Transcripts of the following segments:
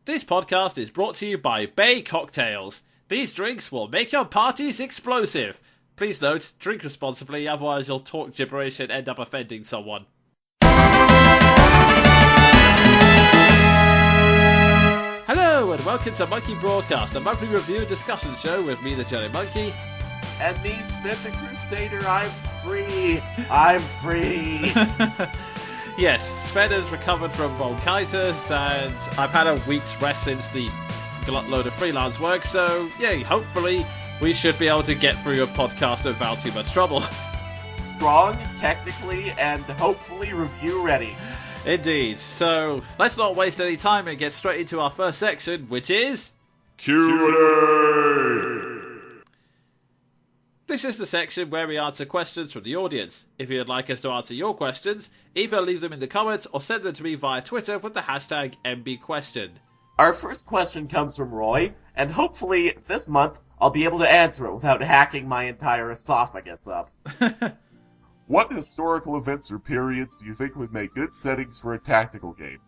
This podcast is brought to you by Bay Cocktails. These drinks will make your parties explosive. Please note, drink responsibly, otherwise you'll talk gibberish and end up offending someone. Hello and welcome to Monkey Broadcast, a monthly review and discussion show with me, the Jonin Monkey. And me, Sven the Crusader. I'm free. I'm free. Yes, Sven has recovered from bronchitis, and I've had a week's rest since the load of freelance work, so yeah, hopefully we should be able to get through a podcast without too much trouble. Strong, technically, and hopefully review ready. Indeed. So let's not waste any time and get straight into our first section, which is Q&A. This is the section where we answer questions from the audience. If you'd like us to answer your questions, either leave them in the comments or send them to me via Twitter with the hashtag MBQuestion. Our first question comes from Roy, and hopefully this month I'll be able to answer it without hacking my entire esophagus up. What historical events or periods do you think would make good settings for a tactical game?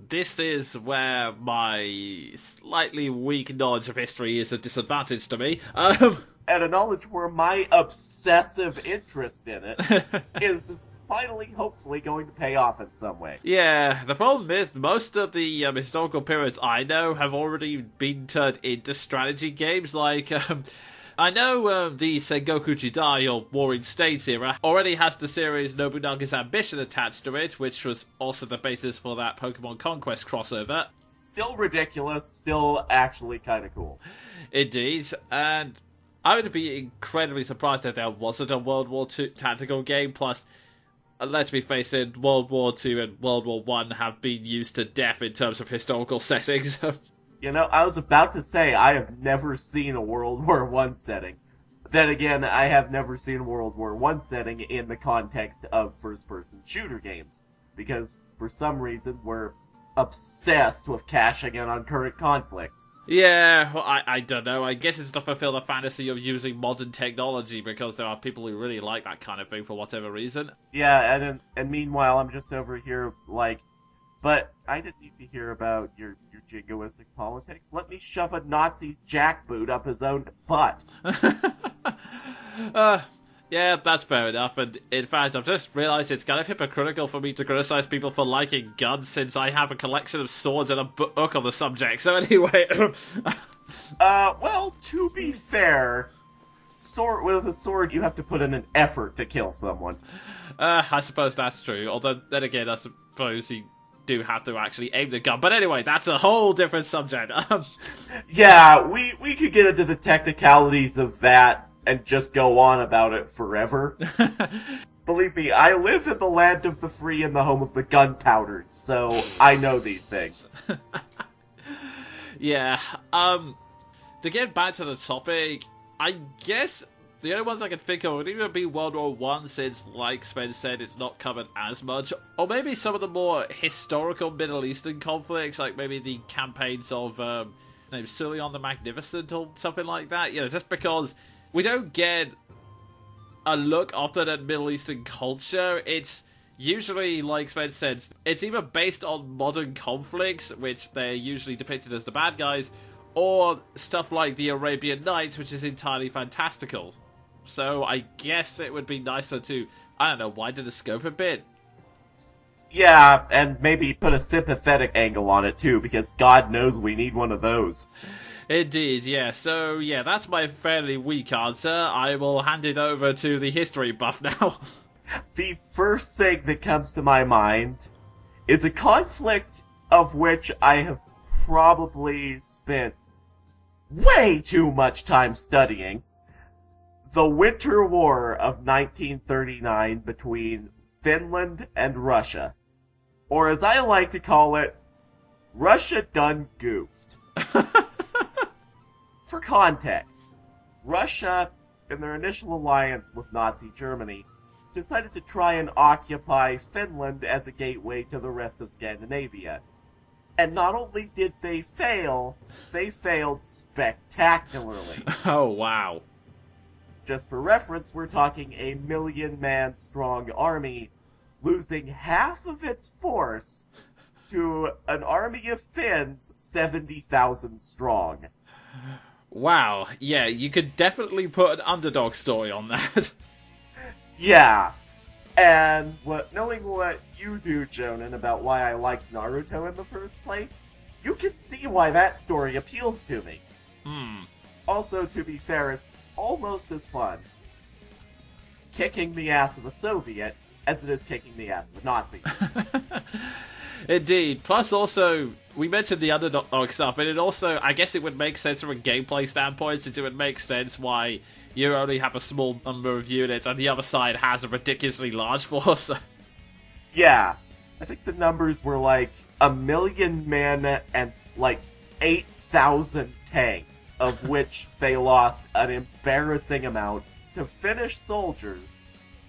This is where my slightly weak knowledge of history is a disadvantage to me. And a knowledge where my obsessive interest in it is finally, hopefully, going to pay off in some way. Yeah, the problem is most of the historical periods I know have already been turned into strategy games, like... I know the Sengoku Jidai, or Warring States era, already has the series Nobunaga's Ambition attached to it, which was also the basis for that Pokemon Conquest crossover. Still ridiculous, still actually kind of cool. Indeed, and I would be incredibly surprised if there wasn't a World War II tactical game, plus, let's be faced, World War II and World War I have been used to death in terms of historical settings. You know, I was about to say I have never seen a World War I setting. Then again, I have never seen a World War I setting in the context of first-person shooter games. Because, for some reason, we're obsessed with cashing in on current conflicts. Yeah, well, I don't know. I guess it's to fulfill the fantasy of using modern technology, because there are people who really like that kind of thing for whatever reason. Yeah, and meanwhile, I'm just over here, like... But I didn't need to hear about your jingoistic politics. Let me shove a Nazi's jackboot up his own butt. Yeah, that's fair enough. And in fact, I've just realised it's kind of hypocritical for me to criticise people for liking guns, since I have a collection of swords and a book on the subject. So anyway... well, to be fair... With a sword, you have to put in an effort to kill someone. I suppose that's true. Although, then again, I suppose you do have to actually aim the gun. But anyway, that's a whole different subject. Yeah, we could get into the technicalities of that and just go on about it forever. Believe me, I live in the land of the free and the home of the gunpowder, so I know these things. Yeah, to get back to the topic, I guess the only ones I can think of would either be World War I, since, like Sven said, it's not covered as much, or maybe some of the more historical Middle Eastern conflicts, like maybe the campaigns of Sulion the Magnificent or something like that. You know, just because we don't get a look often at Middle Eastern culture. It's usually, like Sven said, it's either based on modern conflicts, which they're usually depicted as the bad guys, or stuff like the Arabian Nights, which is entirely fantastical. So I guess it would be nicer to, I don't know, widen the scope a bit. Yeah, and maybe put a sympathetic angle on it too, because God knows we need one of those. Indeed, yeah. So, yeah, that's my fairly weak answer. I will hand it over to the history buff now. The first thing that comes to my mind is a conflict of which I have probably spent way too much time studying. The Winter War of 1939 between Finland and Russia. Or as I like to call it, Russia done goofed. For context, Russia, in their initial alliance with Nazi Germany, decided to try and occupy Finland as a gateway to the rest of Scandinavia. And not only did they fail, they failed spectacularly. Oh, wow. Just for reference, we're talking a 1 million-man strong army losing half of its force to an army of Finns 70,000 strong. Wow, yeah, you could definitely put an underdog story on that. Yeah. And knowing what you do, Jonin, about why I liked Naruto in the first place, you can see why that story appeals to me. Also, to be fair, it's almost as fun kicking the ass of a Soviet as it is kicking the ass of a Nazi. Indeed. Plus, also, we mentioned the underdog stuff, and it also, I guess it would make sense from a gameplay standpoint, since it would make sense why you only have a small number of units, and the other side has a ridiculously large force. Yeah. I think the numbers were like 1 million men and like 8,000 tanks, of which they lost an embarrassing amount to Finnish soldiers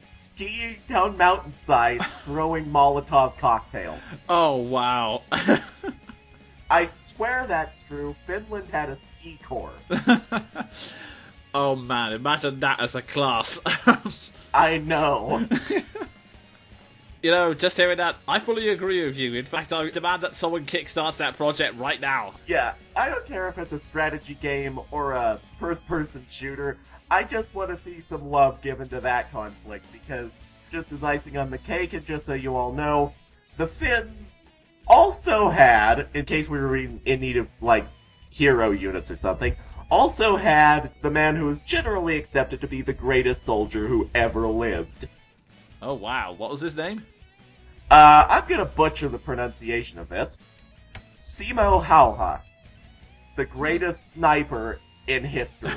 skiing down mountainsides throwing Molotov cocktails. Oh, wow. I swear that's true. Finland had a ski corps. Oh, man, imagine that as a class. I know. You know, just hearing that, I fully agree with you. In fact, I demand that someone kickstarts that project right now. Yeah, I don't care if it's a strategy game or a first-person shooter. I just want to see some love given to that conflict, because just as icing on the cake, and just so you all know, the Finns also had, in case we were in need of, like, hero units or something, also had the man who is generally accepted to be the greatest soldier who ever lived. Oh, wow. What was his name? I'm gonna butcher the pronunciation of this. Simo Halha, the greatest sniper in history,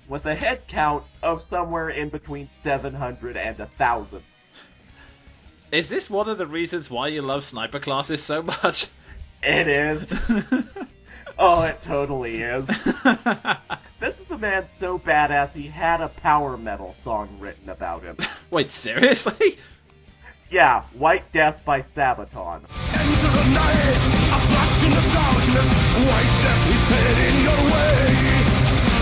with a head count of somewhere in between 700 and 1,000. Is this one of the reasons why you love sniper classes so much? It is. Oh, it totally is. This is a man so badass he had a power metal song written about him. Wait, seriously? Yeah, White Death by Sabaton. Enter the night, a flash in the darkness, White Death is heading your way.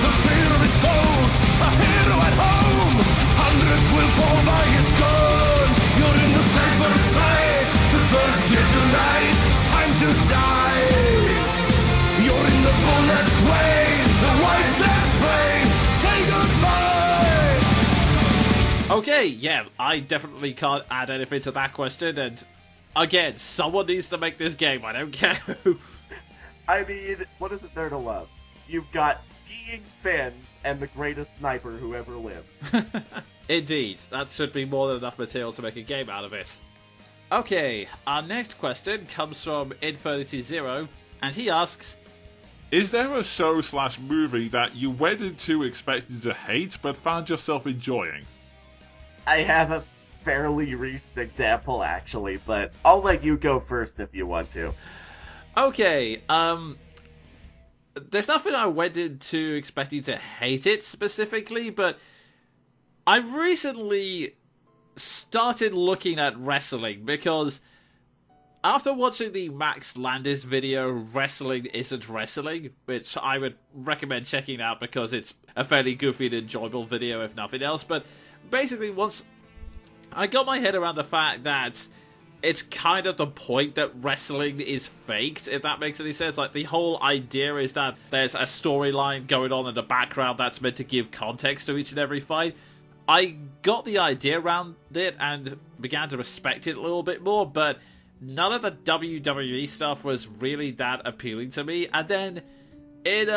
The fear of his foes, a hero at home, hundreds will fall by his gun. You're in the safer side, the first year tonight, time to die. You're in the bullet's way, the White Death's way, say goodbye. Okay, yeah, I definitely can't add anything to that question, and again, someone needs to make this game, I don't care who. I mean, what is it there to love? You've got skiing Finns and the greatest sniper who ever lived. Indeed, that should be more than enough material to make a game out of it. Okay, our next question comes from Infinity Zero, and he asks, Is there a show/movie that you went into expecting to hate but found yourself enjoying? I have a fairly recent example, actually, but I'll let you go first if you want to. Okay, there's nothing I went into expecting to hate it specifically, but I've recently started looking at wrestling because after watching the Max Landis video, Wrestling Isn't Wrestling, which I would recommend checking out because it's a fairly goofy and enjoyable video if nothing else, but basically once I got my head around the fact that it's kind of the point that wrestling is faked, if that makes any sense. Like, the whole idea is that there's a storyline going on in the background that's meant to give context to each and every fight. I got the idea around it and began to respect it a little bit more, but none of the WWE stuff was really that appealing to me. And then in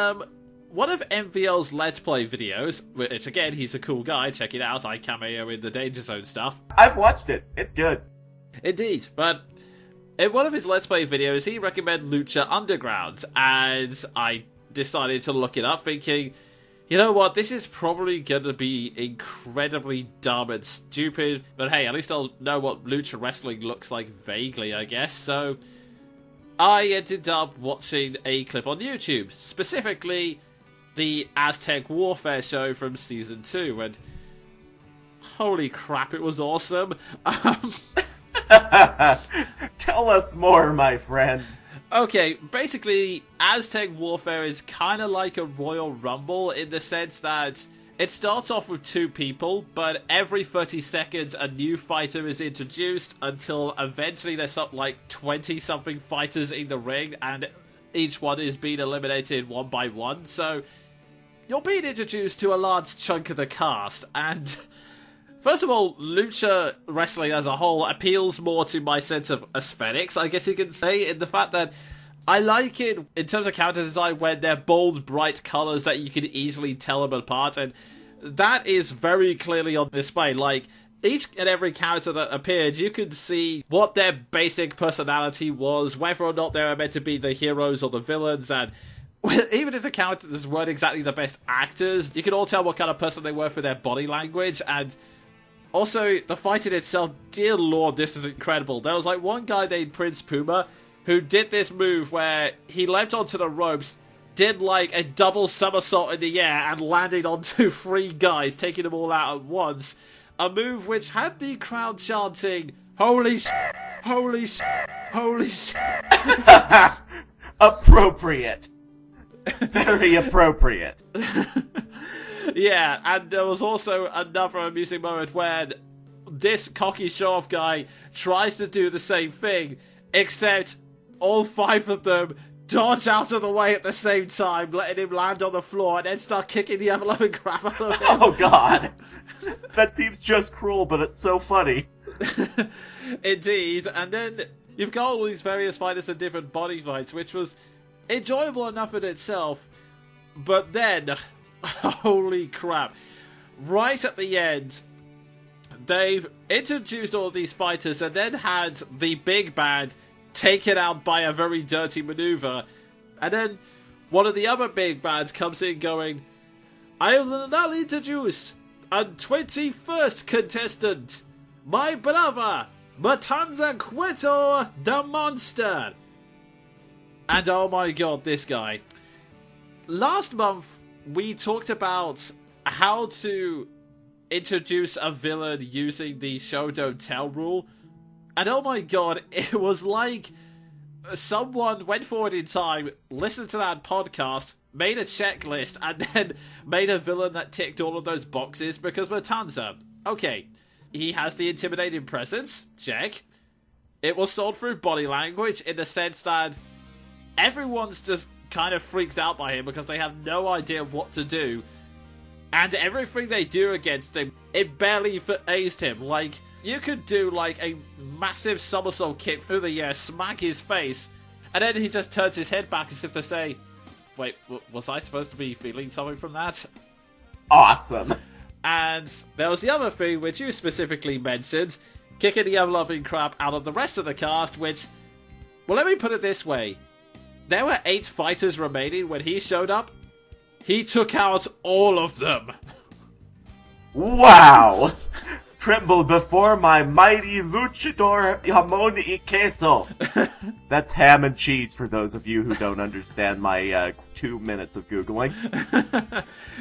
one of MVL's Let's Play videos, which again, he's a cool guy, check it out, I cameo in the Danger Zone stuff. I've watched it. It's good. Indeed, but in one of his Let's Play videos, he recommended Lucha Underground, and I decided to look it up thinking, you know what, this is probably going to be incredibly dumb and stupid, but hey, at least I'll know what Lucha Wrestling looks like vaguely, I guess, so I ended up watching a clip on YouTube, specifically the Aztec Warfare show from Season 2, and holy crap, it was awesome. Tell us more, my friend. Okay, basically, Aztec Warfare is kind of like a Royal Rumble in the sense that It starts off with 2 people, but every 30 seconds a new fighter is introduced until eventually there's something like 20-something fighters in the ring, and each one is being eliminated one by one. So you're being introduced to a large chunk of the cast, and first of all, lucha wrestling as a whole appeals more to my sense of aesthetics, I guess you can say, in the fact that I like it in terms of character design when they're bold, bright colours that you can easily tell them apart, and that is very clearly on display. Like, each and every character that appeared, you could see what their basic personality was, whether or not they were meant to be the heroes or the villains, and even if the characters weren't exactly the best actors, you could all tell what kind of person they were through their body language, and also, the fight in itself, dear lord, this is incredible. There was like one guy named Prince Puma who did this move where he leapt onto the ropes, did like a double somersault in the air and landed onto 3 guys, taking them all out at once. A move which had the crowd chanting, "Holy sh*, holy sh*, holy sh*." Appropriate. Very appropriate. Yeah, and there was also another amusing moment when this cocky show-off guy tries to do the same thing, except all 5 of them dodge out of the way at the same time, letting him land on the floor, and then start kicking the ever-loving crap out of him. Oh god. That seems just cruel, but it's so funny. Indeed, and then you've got all these various fighters in different body fights, which was enjoyable enough in itself, but then, holy crap, right at the end, they've introduced all these fighters and then had the big bad taken out by a very dirty maneuver, and then one of the other big bads comes in going, "I will now introduce a 21st contestant, my brother, Matanza Cueto the Monster." And oh my god, this guy. Last month, we talked about how to introduce a villain using the show don't tell rule. And oh my god, it was like someone went forward in time, listened to that podcast, made a checklist, and then made a villain that ticked all of those boxes, because Matanza, okay, he has the intimidating presence, check. It was sold through body language in the sense that everyone's just kind of freaked out by him because they have no idea what to do. And everything they do against him, it barely phased him. Like, you could do like a massive somersault kick through the air, smack his face, and then he just turns his head back as if to say, "Wait, was I supposed to be feeling something from that?" Awesome. And there was the other thing which you specifically mentioned, kicking the ever-loving crap out of the rest of the cast, which, well, let me put it this way. There were 8 fighters remaining when he showed up. He took out all of them. Wow! Tremble before my mighty luchador jamon y queso. That's ham and cheese for those of you who don't understand my 2 minutes of Googling.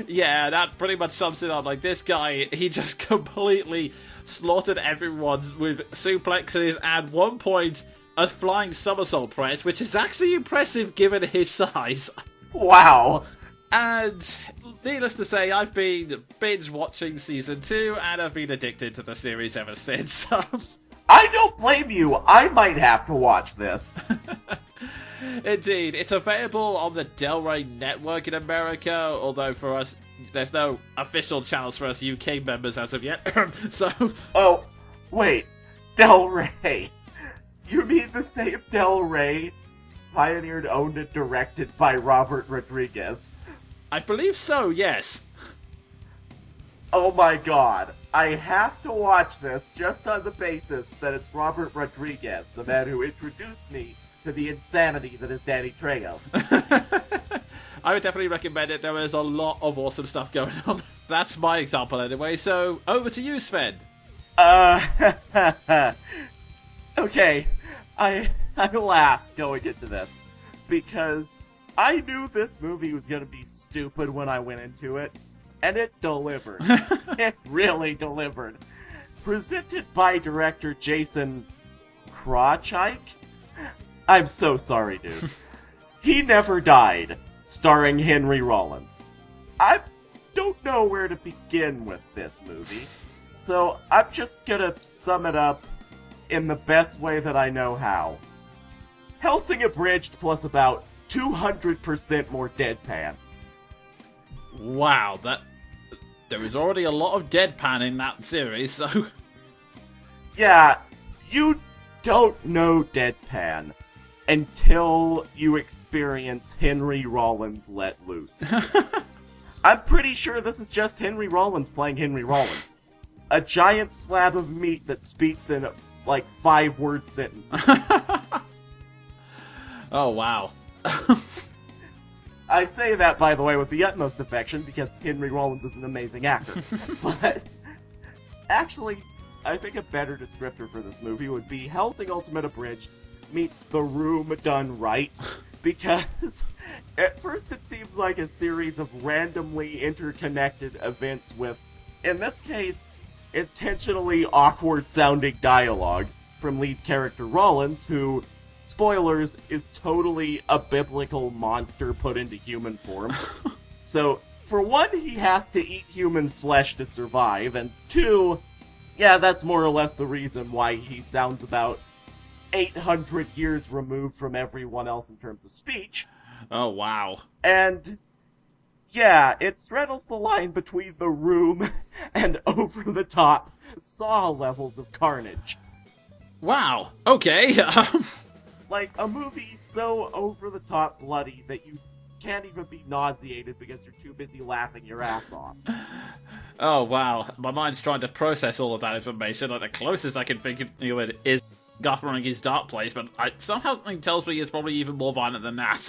Yeah, that pretty much sums it up. Like, this guy, he just completely slaughtered everyone with suplexes and at one point a flying somersault press, which is actually impressive given his size. Wow! And needless to say, I've been binge watching season 2 and I've been addicted to the series ever since. I don't blame you. I might have to watch this. Indeed, it's available on the Del Rey network in America, although for us, there's no official channels for us UK members as of yet. So. Oh, wait. Del Rey. You mean the same Del Rey pioneered, owned, and directed by Robert Rodriguez? I believe so, yes. Oh my god. I have to watch this just on the basis that it's Robert Rodriguez, the man who introduced me to the insanity that is Danny Trejo. I would definitely recommend it. There is a lot of awesome stuff going on. That's my example anyway, so over to you, Sven. Okay, I laughed going into this, because I knew this movie was going to be stupid when I went into it, and it delivered. It really delivered. Presented by director Jason Krawcheik? I'm so sorry, dude. He Never Died, starring Henry Rollins. I don't know where to begin with this movie, so I'm just gonna sum it up in the best way that I know how. Hellsing abridged plus about 200% more deadpan. Wow, there is already a lot of deadpan in that series, so... Yeah, you don't know deadpan until you experience Henry Rollins let loose. I'm pretty sure this is just Henry Rollins playing Henry Rollins. A giant slab of meat that speaks in, like, 5-word sentences. Oh, wow. I say that, by the way, with the utmost affection, because Henry Rollins is an amazing actor. But, actually, I think a better descriptor for this movie would be Hellsing Ultimate Abridged meets The Room done right, because at first it seems like a series of randomly interconnected events with, in this case, intentionally awkward-sounding dialogue from lead character Rollins, who, spoilers, is totally a biblical monster put into human form. So, for one, he has to eat human flesh to survive, and two, yeah, that's more or less the reason why he sounds about 800 years removed from everyone else in terms of speech. Oh, wow. And, yeah, it straddles the line between The Room and over-the-top Saw levels of carnage. Wow, okay. Like, a movie so over-the-top bloody that you can't even be nauseated because you're too busy laughing your ass off. Oh, wow. My mind's trying to process all of that information. Like, the closest I can think of it is Guthering his Dark Place, but somehow something tells me it's probably even more violent than that.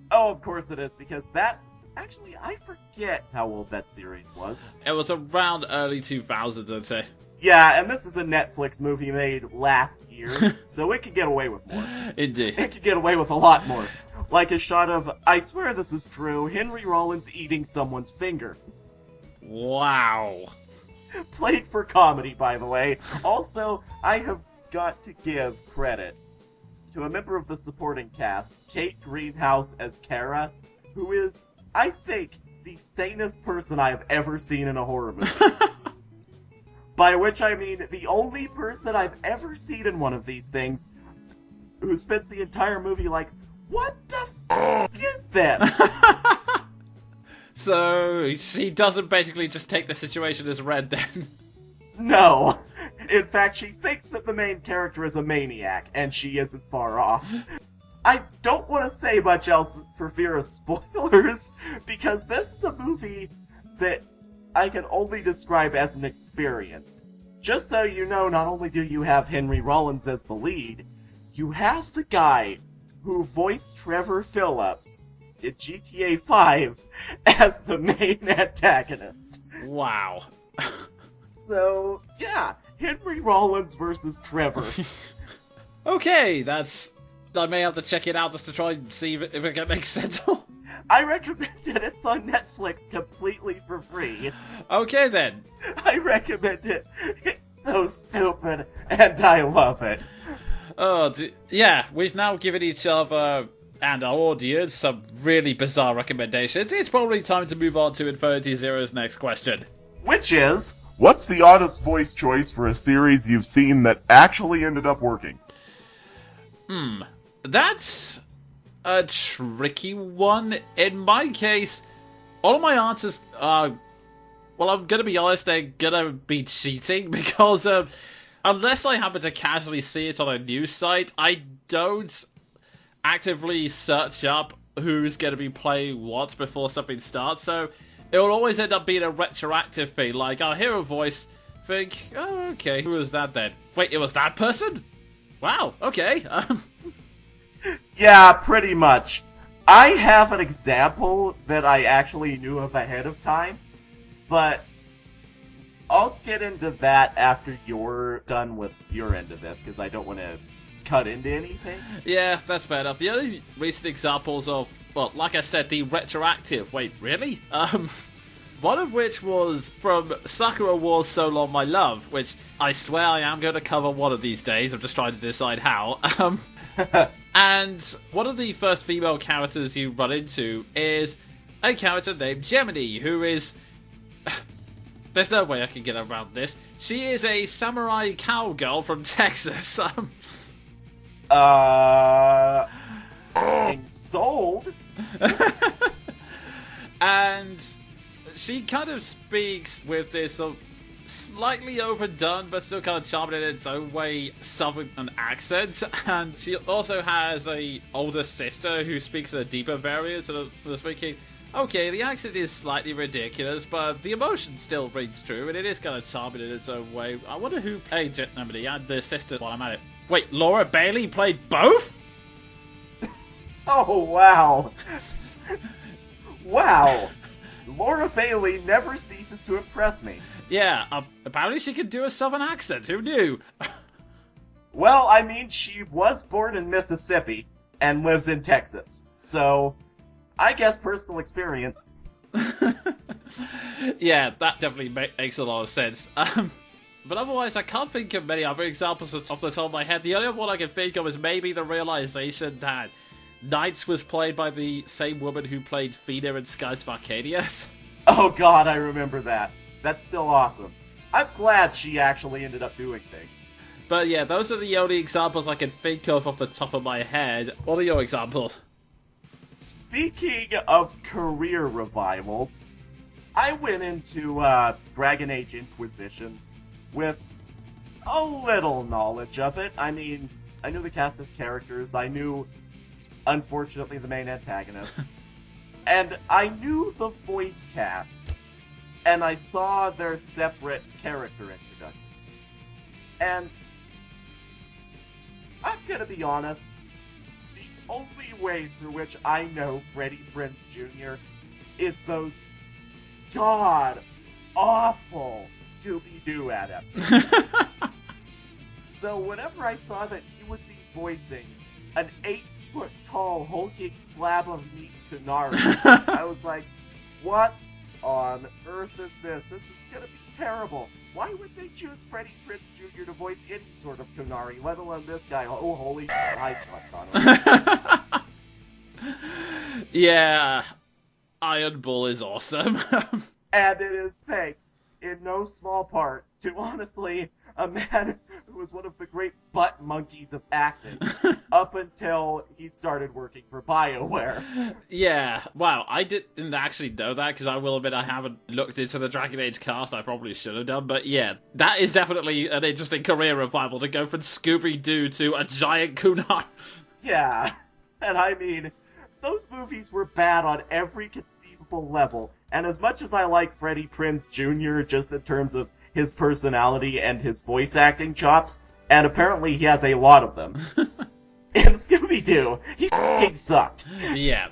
Oh, of course it is, because that... Actually, I forget how old that series was. It was around early 2000s, I'd say. Yeah, and this is a Netflix movie made last year, so it could get away with more. Indeed. It could get away with a lot more. Like a shot of, I swear this is true, Henry Rollins eating someone's finger. Wow. Played for comedy, by the way. Also, I have got to give credit to a member of the supporting cast, Kate Greenhouse as Kara, who is, I think, the sanest person I have ever seen in a horror movie. By which I mean the only person I've ever seen in one of these things who spends the entire movie like, what the f*** is this? So, she doesn't basically just take the situation as read then? No. In fact, she thinks that the main character is a maniac, and she isn't far off. I don't want to say much else for fear of spoilers, because this is a movie that I can only describe as an experience. Just so you know, not only do you have Henry Rollins as the lead, you have the guy who voiced Trevor Phillips in GTA 5 as the main antagonist. Wow. So, yeah, Henry Rollins versus Trevor. Okay, I may have to check it out just to try and see if it makes sense. I recommend it. It's on Netflix completely for free. Okay, then. I recommend it. It's so stupid, and I love it. Oh, yeah, we've now given each other and our audience some really bizarre recommendations. It's probably time to move on to Infinity Zero's next question. Which is... What's the oddest voice choice for a series you've seen that actually ended up working? That's a tricky one. In my case, all of my answers are... Well, I'm going to be honest, they're going to be cheating, because unless I happen to casually see it on a news site, I don't actively search up who's going to be playing what before something starts, so it will always end up being a retroactive thing. Like, I'll hear a voice, think, oh, okay, who was that then? Wait, it was that person? Wow, okay. Yeah, pretty much. I have an example that I actually knew of ahead of time, but I'll get into that after you're done with your end of this, because I don't want to cut into anything. Yeah, that's fair enough. The only recent examples of, well, like I said, the retroactive. Wait, really? One of which was from Sakura Wars So Long My Love, which I swear I am going to cover one of these days. I'm just trying to decide how. And one of the first female characters you run into is a character named Gemini, who is... There's no way I can get around this. She is a samurai cowgirl from Texas. Fucking sold. And she kind of speaks with this slightly overdone but still kind of charming in its own way southern accent. And she also has a older sister who speaks a deeper variant of the speaking. Okay, the accent is slightly ridiculous, but the emotion still rings true, and it is kind of charming in its own way. I wonder who played Gemini and the sister while I'm at it. Wait, Laura Bailey played both? Oh, wow. Wow. Laura Bailey never ceases to impress me. Yeah, apparently she can do a southern accent. Who knew? Well, I mean, she was born in Mississippi and lives in Texas, so I guess personal experience. Yeah, that definitely makes a lot of sense. But otherwise, I can't think of many other examples off the top of my head. The only other one I can think of is maybe the realization that Knights was played by the same woman who played Fina in Skies of Arcadius. Oh god, I remember that. That's still awesome. I'm glad she actually ended up doing things. But yeah, those are the only examples I can think of off the top of my head. What are your examples? Speaking of career revivals, I went into Dragon Age Inquisition with a little knowledge of it. I mean, I knew the cast of characters, I knew, unfortunately, the main antagonist, and I knew the voice cast, and I saw their separate character introductions. And I'm gonna be honest, the only way through which I know Freddie Prinze Jr. is those god-awful Scooby-Doo adaptations. So whenever I saw that he would be voicing an 8-foot-tall hulking slab of meat Kunari, I was like, what on earth is this? This is gonna be terrible. Why would they choose Freddie Prinze Jr. to voice any sort of Kunari, let alone this guy? Oh, holy shit, I Sean Connery. Yeah, Iron Bull is awesome. And it is thanks, in no small part, to honestly a man who was one of the great butt monkeys of acting up until he started working for BioWare. Yeah, wow, I didn't actually know that, because I will admit I haven't looked into the Dragon Age cast. I probably should have done, but yeah, that is definitely an interesting career revival, to go from Scooby-Doo to a giant Kunai. Yeah, and I mean, those movies were bad on every conceivable level, and as much as I like Freddie Prinze Jr. just in terms of his personality and his voice acting chops, and apparently he has a lot of them, in Scooby-Doo, he f***ing sucked. Yeah.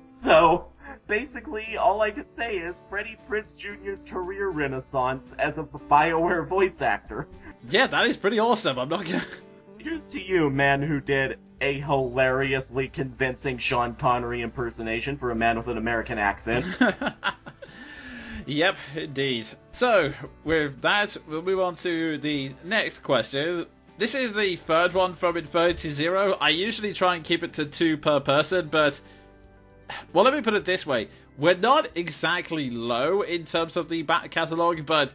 So, basically, all I can say is Freddie Prinze Jr.'s career renaissance as a BioWare voice actor. Yeah, that is pretty awesome, I'm not gonna... Here's to you, man who did a hilariously convincing Sean Connery impersonation for a man with an American accent. Yep, indeed. So, with that, we'll move on to the next question. This is the third one from Infinity Zero. I usually try and keep it to 2 per person, but... Well, let me put it this way. We're not exactly low in terms of the back catalogue, but...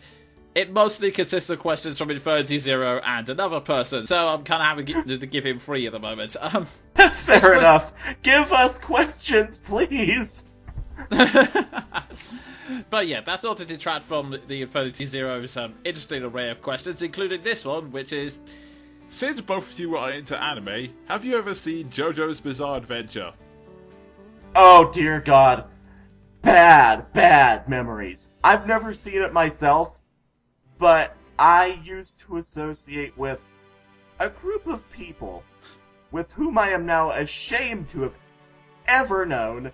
It mostly consists of questions from Infinity Zero and another person, so I'm kind of having to give him 3 at the moment. Fair enough. Give us questions, please! But yeah, that's not to detract from the Infinity Zero's interesting array of questions, including this one, which is... Since both of you are into anime, have you ever seen Jojo's Bizarre Adventure? Oh dear god. Bad memories. I've never seen it myself, but I used to associate with a group of people with whom I am now ashamed to have ever known,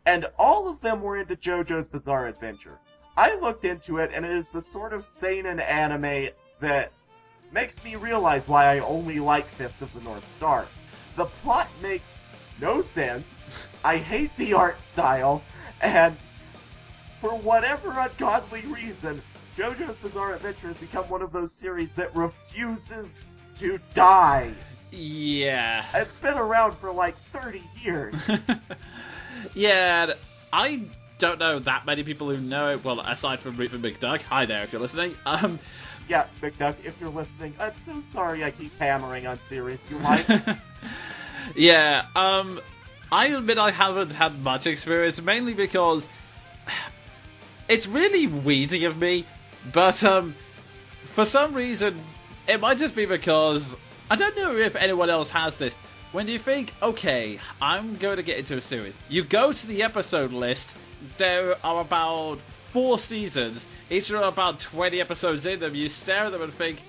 and all of them were into JoJo's Bizarre Adventure. I looked into it, and it is the sort of seinen anime that makes me realize why I only like Fist of the North Star. The plot makes no sense, I hate the art style, and for whatever ungodly reason, JoJo's Bizarre Adventure has become one of those series that refuses to die. Yeah. It's been around for like 30 years. Yeah, I don't know that many people who know it, well, aside from Ruth and McDuck. Hi there, if you're listening. Yeah, McDuck, if you're listening, I'm so sorry I keep hammering on series you like. Yeah, I admit I haven't had much experience, mainly because it's really weedy of me, but for some reason, it might just be because, I don't know if anyone else has this, when you think, okay, I'm going to get into a series, you go to the episode list, there are about 4 seasons, each are about 20 episodes in them, you stare at them and think,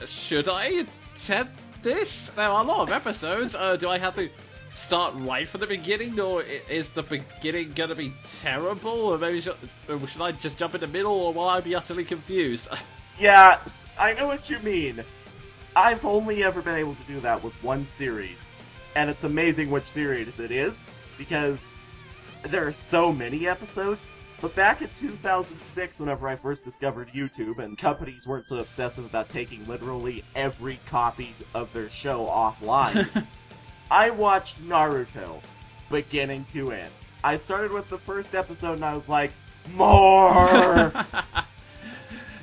should I attempt this? There are a lot of episodes, do I have to start right from the beginning, or is the beginning going to be terrible, or maybe should I just jump in the middle, or will I be utterly confused? Yeah, I know what you mean. I've only ever been able to do that with one series, and it's amazing which series it is, because there are so many episodes. But back in 2006, whenever I first discovered YouTube, and companies weren't so obsessive about taking literally every copy of their show offline, I watched Naruto, beginning to end. I started with the first episode and I was like, more!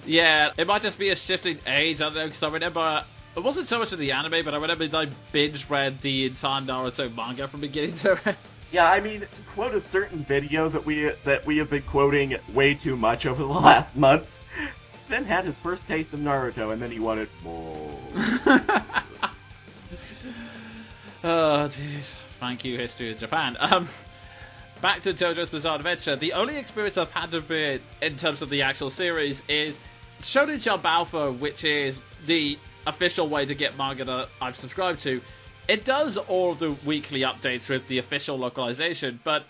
Yeah, it might just be a shifting age, I don't know, because I remember, it wasn't so much of the anime, but I remember I binge read the entire Naruto manga from beginning to end. Yeah, I mean, to quote a certain video that we have been quoting way too much over the last month, Sven had his first taste of Naruto, and then he wanted more. Oh, jeez. Thank you, History of Japan. Back to JoJo's Bizarre Adventure. The only experience I've had of it in terms of the actual series is Shonen Jump Alpha, which is the official way to get manga that I've subscribed to. It does all of the weekly updates with the official localization, but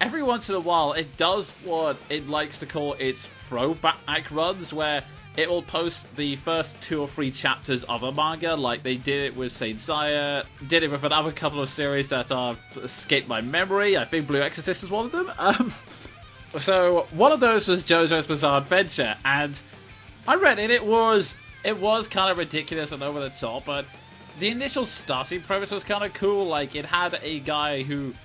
every once in a while it does what it likes to call its throwback runs, where it will post the first 2 or 3 chapters of a manga, like they did it with Saint Seiya, did it with another couple of series that have escaped my memory. I think Blue Exorcist is one of them. So one of those was JoJo's Bizarre Adventure, and I read it. It was kind of ridiculous and over the top, but the initial starting premise was kind of cool. Like, it had a guy who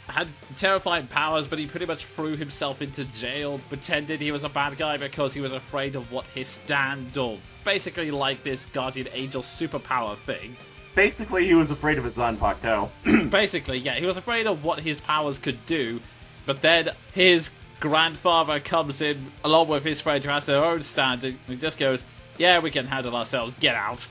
had terrifying powers, but he pretty much threw himself into jail, pretended he was a bad guy because he was afraid of what his stand, or basically like this guardian angel superpower thing. Basically, he was afraid of his Zanpakuto. Basically, yeah, he was afraid of what his powers could do, but then his grandfather comes in along with his friend who has their own stand, and he just goes, yeah, we can handle ourselves, get out.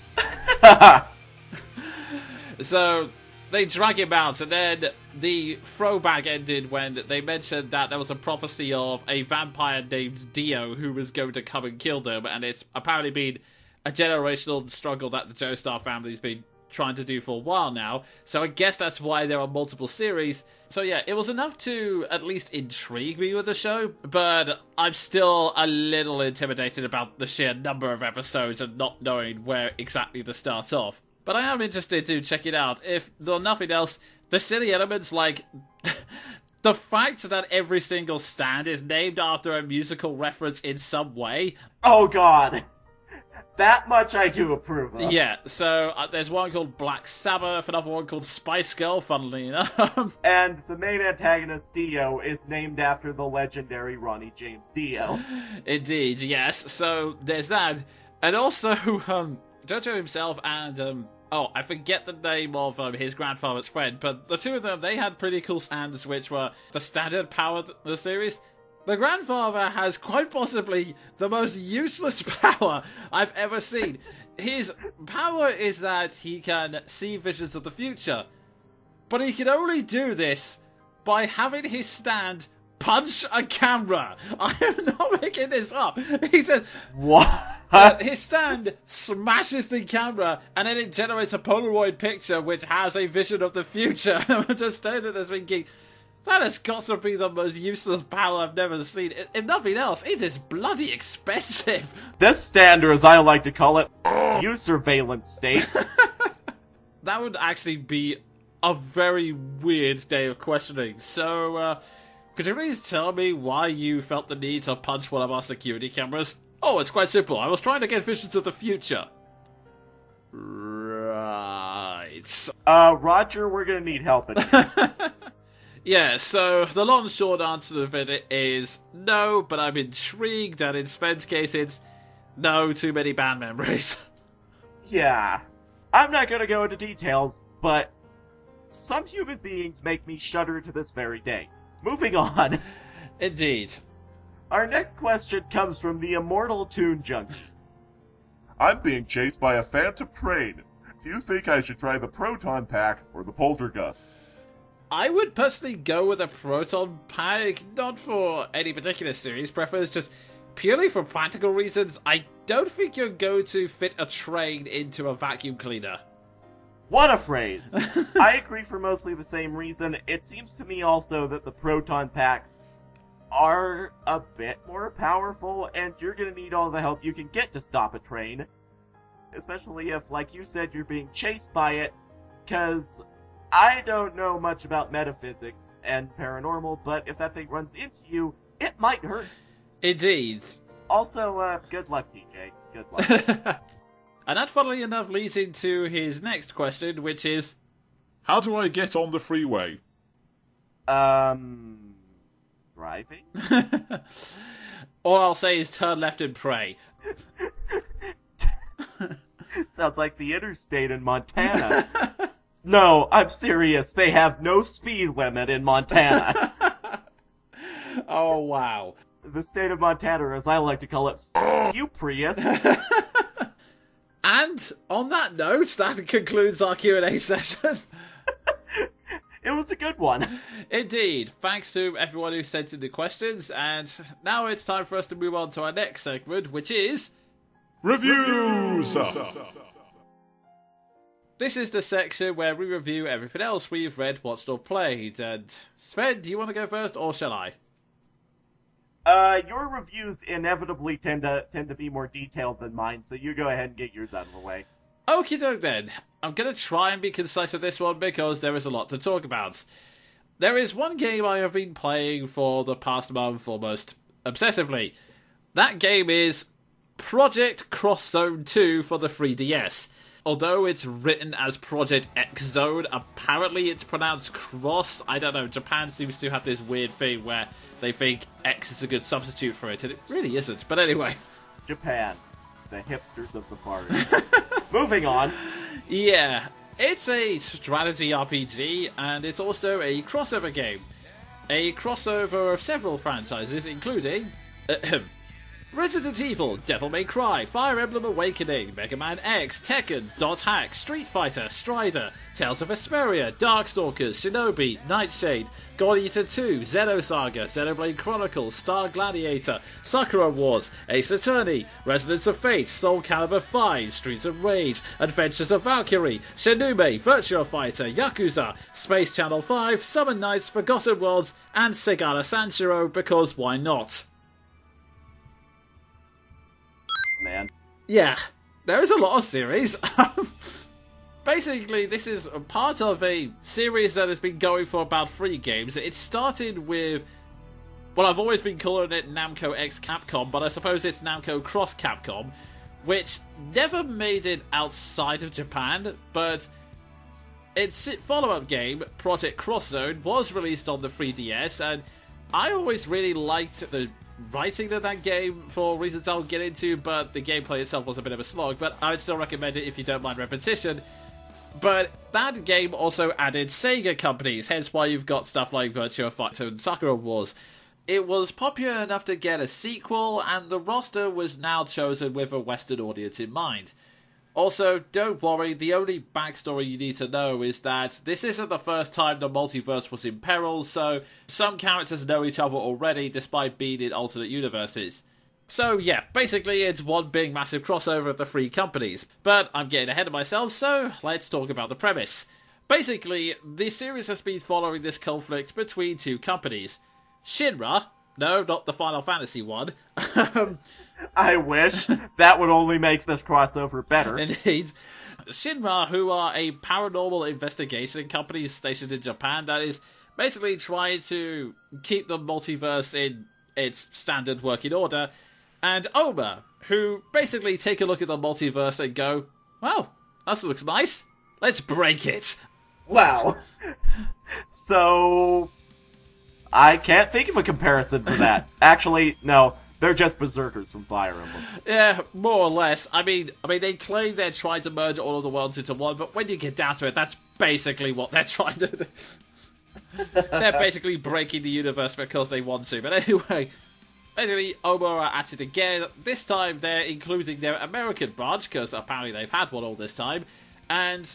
So they drag him out, and then the throwback ended when they mentioned that there was a prophecy of a vampire named Dio who was going to come and kill them, and it's apparently been a generational struggle that the Joestar family's been trying to do for a while now, so I guess that's why there are multiple series. So yeah, it was enough to at least intrigue me with the show, but I'm still a little intimidated about the sheer number of episodes and not knowing where exactly to start off. But I am interested to check it out. If nothing else, the silly elements, like the fact that every single stand is named after a musical reference in some way. Oh god. That much I do approve of. Yeah, so there's one called Black Sabbath, another one called Spice Girl, funnily enough. And the main antagonist, Dio, is named after the legendary Ronnie James Dio. Indeed, yes. So there's that. And also, Jojo himself and, I forget the name of his grandfather's friend, but the two of them, they had pretty cool stands, which were the standard power of the series. The grandfather has quite possibly the most useless power I've ever seen. His power is that he can see visions of the future, but he can only do this by having his stand punch a camera. I am not making this up. He just... What? His stand smashes the camera, and then it generates a Polaroid picture which has a vision of the future. And I'm just standing there thinking, that has got to be the most useless power I've never seen. If nothing else, it is bloody expensive. This stand, or as I like to call it, you surveillance state. That would actually be a very weird day of questioning. So, could you please tell me why you felt the need to punch one of our security cameras? Oh, it's quite simple. I was trying to get visions of the future. Right. Roger, we're gonna need help in here. Yeah, so the long short answer of it is no, but I'm intrigued, and in Sven's case it's no, too many band memories. Yeah. I'm not gonna go into details, but some human beings make me shudder to this very day. Moving on. Indeed. Our next question comes from the immortal Toon Junkie. I'm being chased by a phantom train. Do you think I should try the Proton Pack or the Poltergust? I would personally go with a Proton Pack, not for any particular series preference, just purely for practical reasons. I don't think you're going to fit a train into a vacuum cleaner. What a phrase! I agree for mostly the same reason. It seems to me also that the Proton Packs are a bit more powerful, and you're gonna need all the help you can get to stop a train. Especially if, like you said, you're being chased by it, because I don't know much about metaphysics and paranormal, but if that thing runs into you, it might hurt. Indeed. Also, good luck, DJ. Good luck. And that, funnily enough, leads into his next question, which is... How do I get on the freeway? Driving? All I'll say is turn left and pray. Sounds like the interstate in Montana. No, I'm serious. They have no speed limit in Montana. Oh, wow. The state of Montana, as I like to call it, you, Prius. And on that note, that concludes our Q&A session. It was a good one. Indeed. Thanks to everyone who sent in the questions. And now it's time for us to move on to our next segment, which is... Reviews! This is the section where we review everything else we've read, watched, or played. And Sven, do you want to go first, or shall I? Your reviews inevitably tend to be more detailed than mine, so you go ahead and get yours out of the way. Okie doke then. I'm going to try and be concise with this one because there is a lot to talk about. There is one game I have been playing for the past month almost obsessively. That game is Project Cross Zone 2 for the 3DS. Although it's written as Project X Zone, apparently it's pronounced Cross. I don't know, Japan seems to have this weird thing where they think X is a good substitute for it, and it really isn't. But anyway. Japan. The hipsters of the Far East. Moving on. Yeah, it's a strategy RPG, and it's also a crossover game. A crossover of several franchises, including... Resident Evil, Devil May Cry, Fire Emblem Awakening, Mega Man X, Tekken, Dot Hack, Street Fighter, Strider, Tales of Vesperia, Darkstalkers, Shinobi, Nightshade, God Eater 2, Xenosaga, Xenoblade Chronicles, Star Gladiator, Sakura Wars, Ace Attorney, Resonance of Fate, Soul Calibur 5, Streets of Rage, Adventures of Valkyrie, Shenmue, Virtua Fighter, Yakuza, Space Channel 5, Summon Nights, Forgotten Worlds, and Segala Sanshiro, because why not? Man. Yeah, there is a lot of series. Basically, this is a part of a series that has been going for about 3 games. It started with, well, I've always been calling it Namco X Capcom, but I suppose it's Namco Cross Capcom, which never made it outside of Japan, but its follow-up game, Project Cross Zone, was released on the 3DS, and I always really liked the writing of that game for reasons I'll get into, but the gameplay itself was a bit of a slog, but I would still recommend it if you don't mind repetition. But that game also added Sega companies, hence why you've got stuff like Virtua Fighter and Sakura Wars. It was popular enough to get a sequel, and the roster was now chosen with a Western audience in mind. Also, don't worry, the only backstory you need to know is that this isn't the first time the multiverse was in peril, so some characters know each other already despite being in alternate universes. So yeah, basically it's one big massive crossover of the 3 companies. But I'm getting ahead of myself, so let's talk about the premise. Basically, the series has been following this conflict between 2 companies. Shinra, no, not the Final Fantasy one. I wish. That would only make this crossover better. Indeed. Shinra, who are a paranormal investigation company stationed in Japan that is basically trying to keep the multiverse in its standard working order, and Oma, who basically take a look at the multiverse and go, well, that looks nice. Let's break it. Wow. So, I can't think of a comparison to that. Actually, no. They're just berserkers from Fire Emblem. Yeah, more or less. I mean, they claim they're trying to merge all of the worlds into one, but when you get down to it, that's basically what they're trying to do. They're basically breaking the universe because they want to. But anyway, basically, Omo are at it again. This time, they're including their American branch, because apparently they've had one all this time. And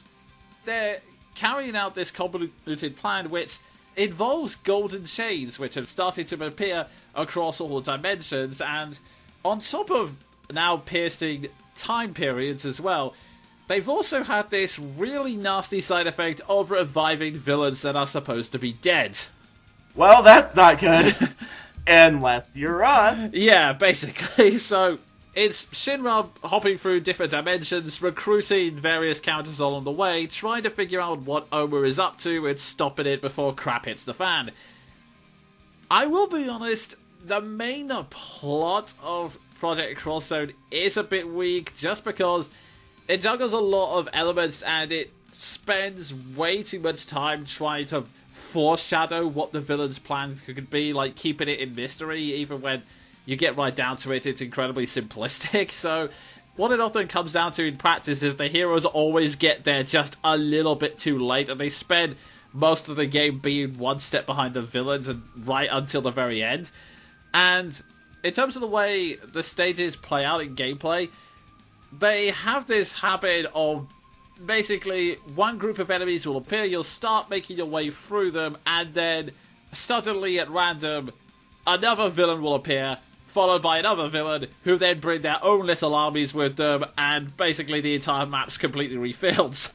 they're carrying out this convoluted plan, which involves golden chains, which have started to appear across all the dimensions, and on top of now piercing time periods as well, they've also had this really nasty side effect of reviving villains that are supposed to be dead. Well, that's not good. Unless you're us. Yeah, basically. So it's Shinra hopping through different dimensions, recruiting various characters along the way, trying to figure out what Omo is up to and stopping it before crap hits the fan. I will be honest, the main plot of Project Cross Zone is a bit weak, just because it juggles a lot of elements and it spends way too much time trying to foreshadow what the villain's plan could be, like keeping it in mystery, even when you get right down to it, it's incredibly simplistic. So what it often comes down to in practice is the heroes always get there just a little bit too late, and they spend most of the game being one step behind the villains and right until the very end. And in terms of the way the stages play out in gameplay, they have this habit of basically one group of enemies will appear, you'll start making your way through them, and then suddenly at random another villain will appear, followed by another villain, who then bring their own little armies with them, and basically the entire map's completely refilled.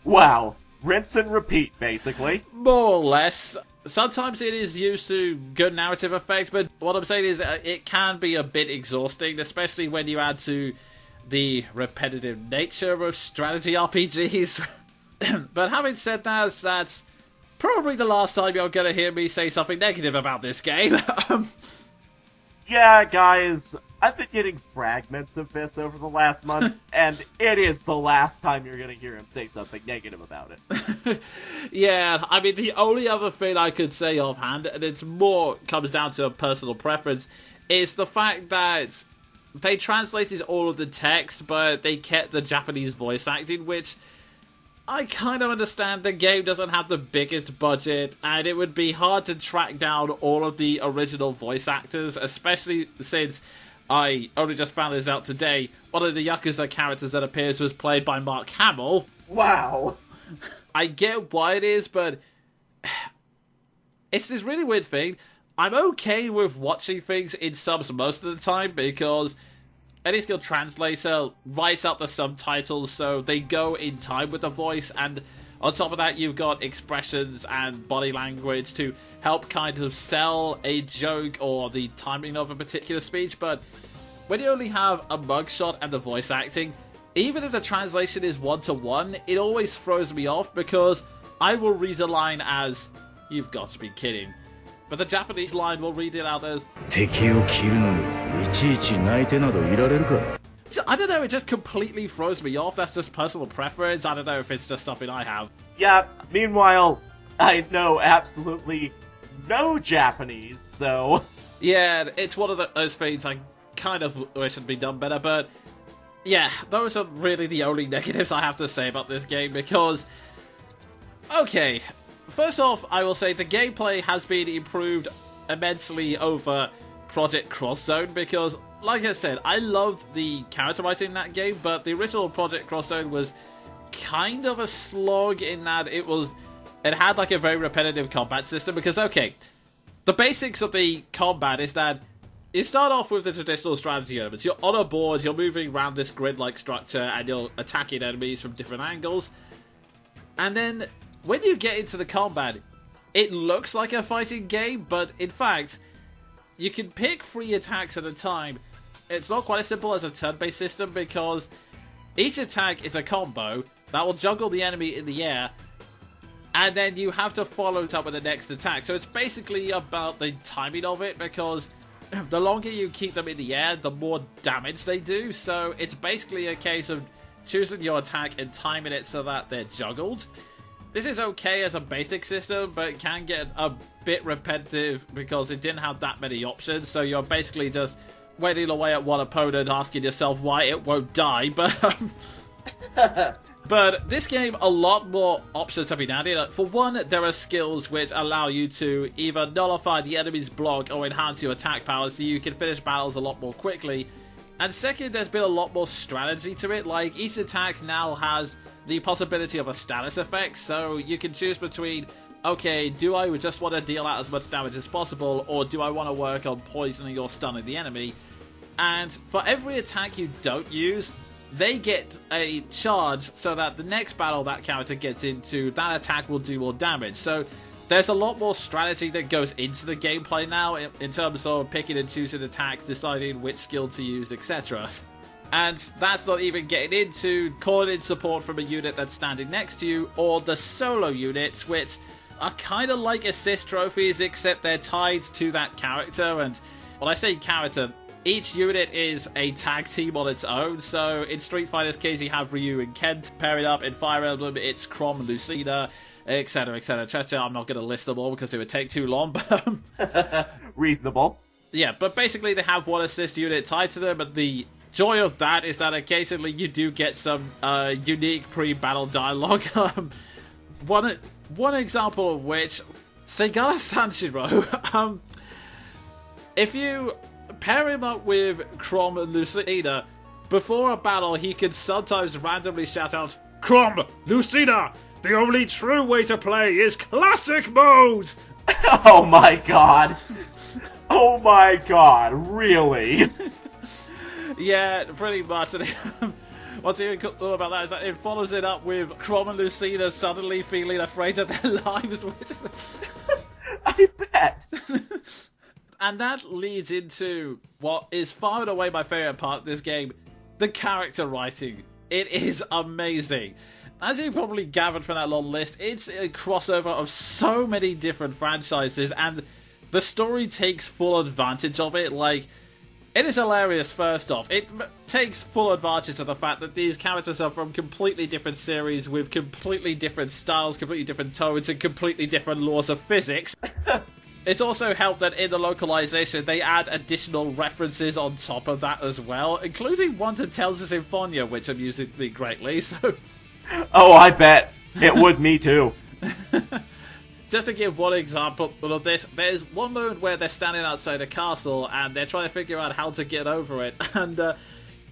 Wow. Rinse and repeat, basically. More or less. Sometimes it is used to good narrative effect, but what I'm saying is it can be a bit exhausting, especially when you add to the repetitive nature of strategy RPGs. But having said that, that's probably the last time you're going to hear me say something negative about this game. Yeah, guys, I've been getting fragments of this over the last month, and it is the last time you're going to hear him say something negative about it. Yeah, I mean, the only other thing I could say offhand, and it's more comes down to a personal preference, is the fact that they translated all of the text, but they kept the Japanese voice acting, which I kind of understand. The game doesn't have the biggest budget, and it would be hard to track down all of the original voice actors, especially since I only just found this out today. One of the Yakuza characters that appears was played by Mark Hamill. Wow. I get why it is, but it's this really weird thing. I'm okay with watching things in subs most of the time, because any skilled translator writes out the subtitles so they go in time with the voice, and on top of that you've got expressions and body language to help kind of sell a joke or the timing of a particular speech. But when you only have a mugshot and the voice acting, even if the translation is one-to-one, it always throws me off, because I will read a line as, "You've got to be kidding," but the Japanese line will read it out as, I don't know, it just completely throws me off. That's just personal preference. I don't know if it's just something I have. Yeah, meanwhile, I know absolutely no Japanese, so... Yeah, it's one of those things I kind of wish had been done better, but yeah, those are really the only negatives I have to say about this game, because... Okay, first off, I will say the gameplay has been improved immensely over Project Cross Zone, because, like I said, I loved the character writing in that game, but the original Project Cross Zone was kind of a slog in that it had like a very repetitive combat system, because, okay, the basics of the combat is that you start off with the traditional strategy elements. You're on a board, you're moving around this grid-like structure, and you're attacking enemies from different angles, and then when you get into the combat, it looks like a fighting game, but in fact, you can pick 3 attacks at a time. It's not quite as simple as a turn-based system, because each attack is a combo that will juggle the enemy in the air, and then you have to follow it up with the next attack. So it's basically about the timing of it, because the longer you keep them in the air, the more damage they do. So it's basically a case of choosing your attack and timing it so that they're juggled. This is okay as a basic system, but it can get a bit repetitive because it didn't have that many options, so you're basically just waiting away at one opponent, asking yourself why it won't die, But this game, a lot more options have been added. For one, there are skills which allow you to either nullify the enemy's block or enhance your attack power, so you can finish battles a lot more quickly. And second, there's been a lot more strategy to it. Like, each attack now has the possibility of a status effect, so you can choose between, okay, do I just want to deal out as much damage as possible, or do I want to work on poisoning or stunning the enemy? And for every attack you don't use, they get a charge so that the next battle that character gets into, that attack will do more damage. So there's a lot more strategy that goes into the gameplay now in terms of picking and choosing attacks, deciding which skill to use, etc. And that's not even getting into calling in support from a unit that's standing next to you, or the solo units, which are kind of like assist trophies, except they're tied to that character. And when I say character, each unit is a tag team on its own. So in Street Fighter's case, you have Ryu and Ken pairing up. In Fire Emblem, it's Chrom and Lucina, etc., etc. I'm not going to list them all because it would take too long. But Reasonable. Yeah, but basically they have one assist unit tied to them, and the joy of that is that occasionally you do get some unique pre-battle dialogue. One example of which, Segata Sanshiro, if you pair him up with Chrom and Lucina, before a battle he can sometimes randomly shout out, "Chrom! Lucina! The only true way to play is classic mode!" Oh my god! Oh my god, really? Yeah, pretty much. And what's even cool about that is that it follows it up with Chrom and Lucina suddenly feeling afraid of their lives, which I bet. And that leads into what is far and away my favourite part of this game, the character writing. It is amazing. As you probably gathered from that long list, it's a crossover of so many different franchises, and the story takes full advantage of it. Like, it is hilarious, first off. It takes full advantage of the fact that these characters are from completely different series with completely different styles, completely different tones, and completely different laws of physics. It's also helped that in the localization they add additional references on top of that as well, including one to Tales of Symphonia, which amuses me greatly. So, oh, I bet. It would me too. Just to give one example of this, there's one moment where they're standing outside a castle and they're trying to figure out how to get over it, and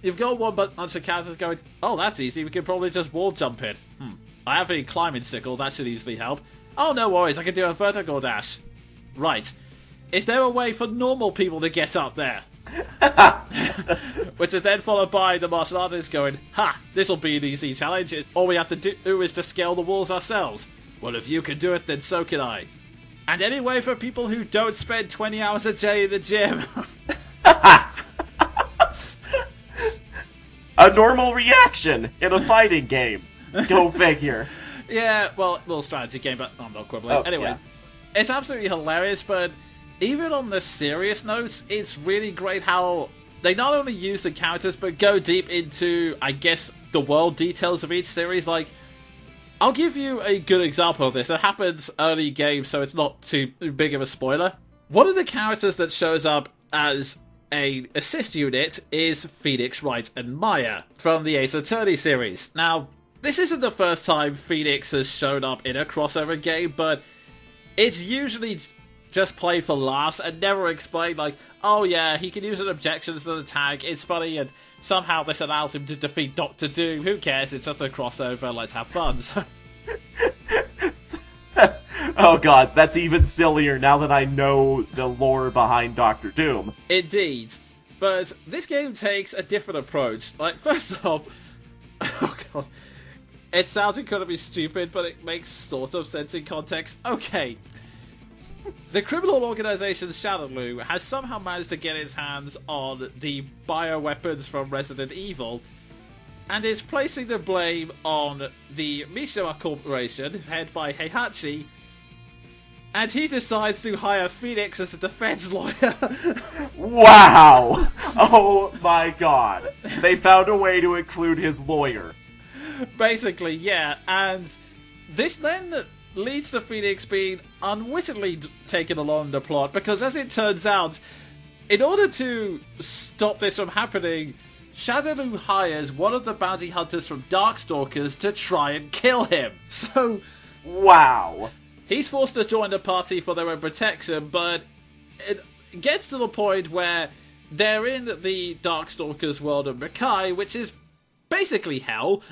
you've got one bunch of characters going, "Oh, that's easy, we can probably just wall jump it. I have a climbing sickle, that should easily help. Oh, no worries, I can do a vertical dash. Right. Is there a way for normal people to get up there?" Which is then followed by the martial artist going, "Ha, this'll be an easy challenge. All we have to do is to scale the walls ourselves. Well, if you can do it, then so can I. And any way for people who don't spend 20 hours a day in the gym." A normal reaction in a fighting game. Go figure. Yeah, well, a little strategy game, but I'm not quibbling. Oh, anyway, yeah. It's absolutely hilarious, but even on the serious notes, it's really great how they not only use the characters, but go deep into, I guess, the world details of each series. Like, I'll give you a good example of this. It happens early game, so it's not too big of a spoiler. One of the characters that shows up as a assist unit is Phoenix, Wright, and Maya from the Ace Attorney series. Now, this isn't the first time Phoenix has shown up in a crossover game, but it's usually just played for laughs and never explained, like, oh yeah, he can use an objection as an attack, it's funny, and somehow this allows him to defeat Doctor Doom. Who cares? It's just a crossover, let's have fun. Oh god, that's even sillier now that I know the lore behind Doctor Doom. Indeed. But this game takes a different approach. Like, first off, oh god, it sounds incredibly stupid, but it makes sort of sense in context. Okay. The criminal organization Shadowloo has somehow managed to get its hands on the bioweapons from Resident Evil, and is placing the blame on the Mishima Corporation, headed by Heihachi, and he decides to hire Phoenix as a defense lawyer. Wow! Oh my god. They found a way to include his lawyer. Basically, yeah, and This then leads to Phoenix being unwittingly taken along the plot, because as it turns out, in order to stop this from happening, Shadowloo hires one of the bounty hunters from Darkstalkers to try and kill him. So, Wow. he's forced to join the party for their own protection, but it gets to the point where they're in the Darkstalkers world of Makai, which is basically hell.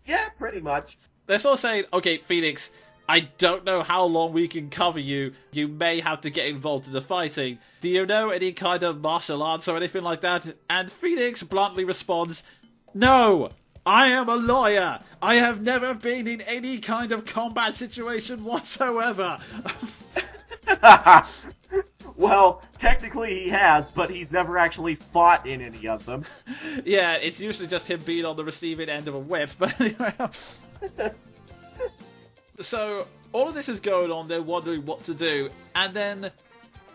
Yeah, pretty much. They're sort of saying, okay, Phoenix, I don't know how long we can cover you. You may have to get involved in the fighting. Do you know any kind of martial arts or anything like that? And Phoenix bluntly responds, no, I am a lawyer. I have never been in any kind of combat situation whatsoever. Well, technically he has, but he's never actually fought in any of them. Yeah, it's usually just him being on the receiving end of a whip, but anyway. So, all of this is going on, they're wondering what to do, and then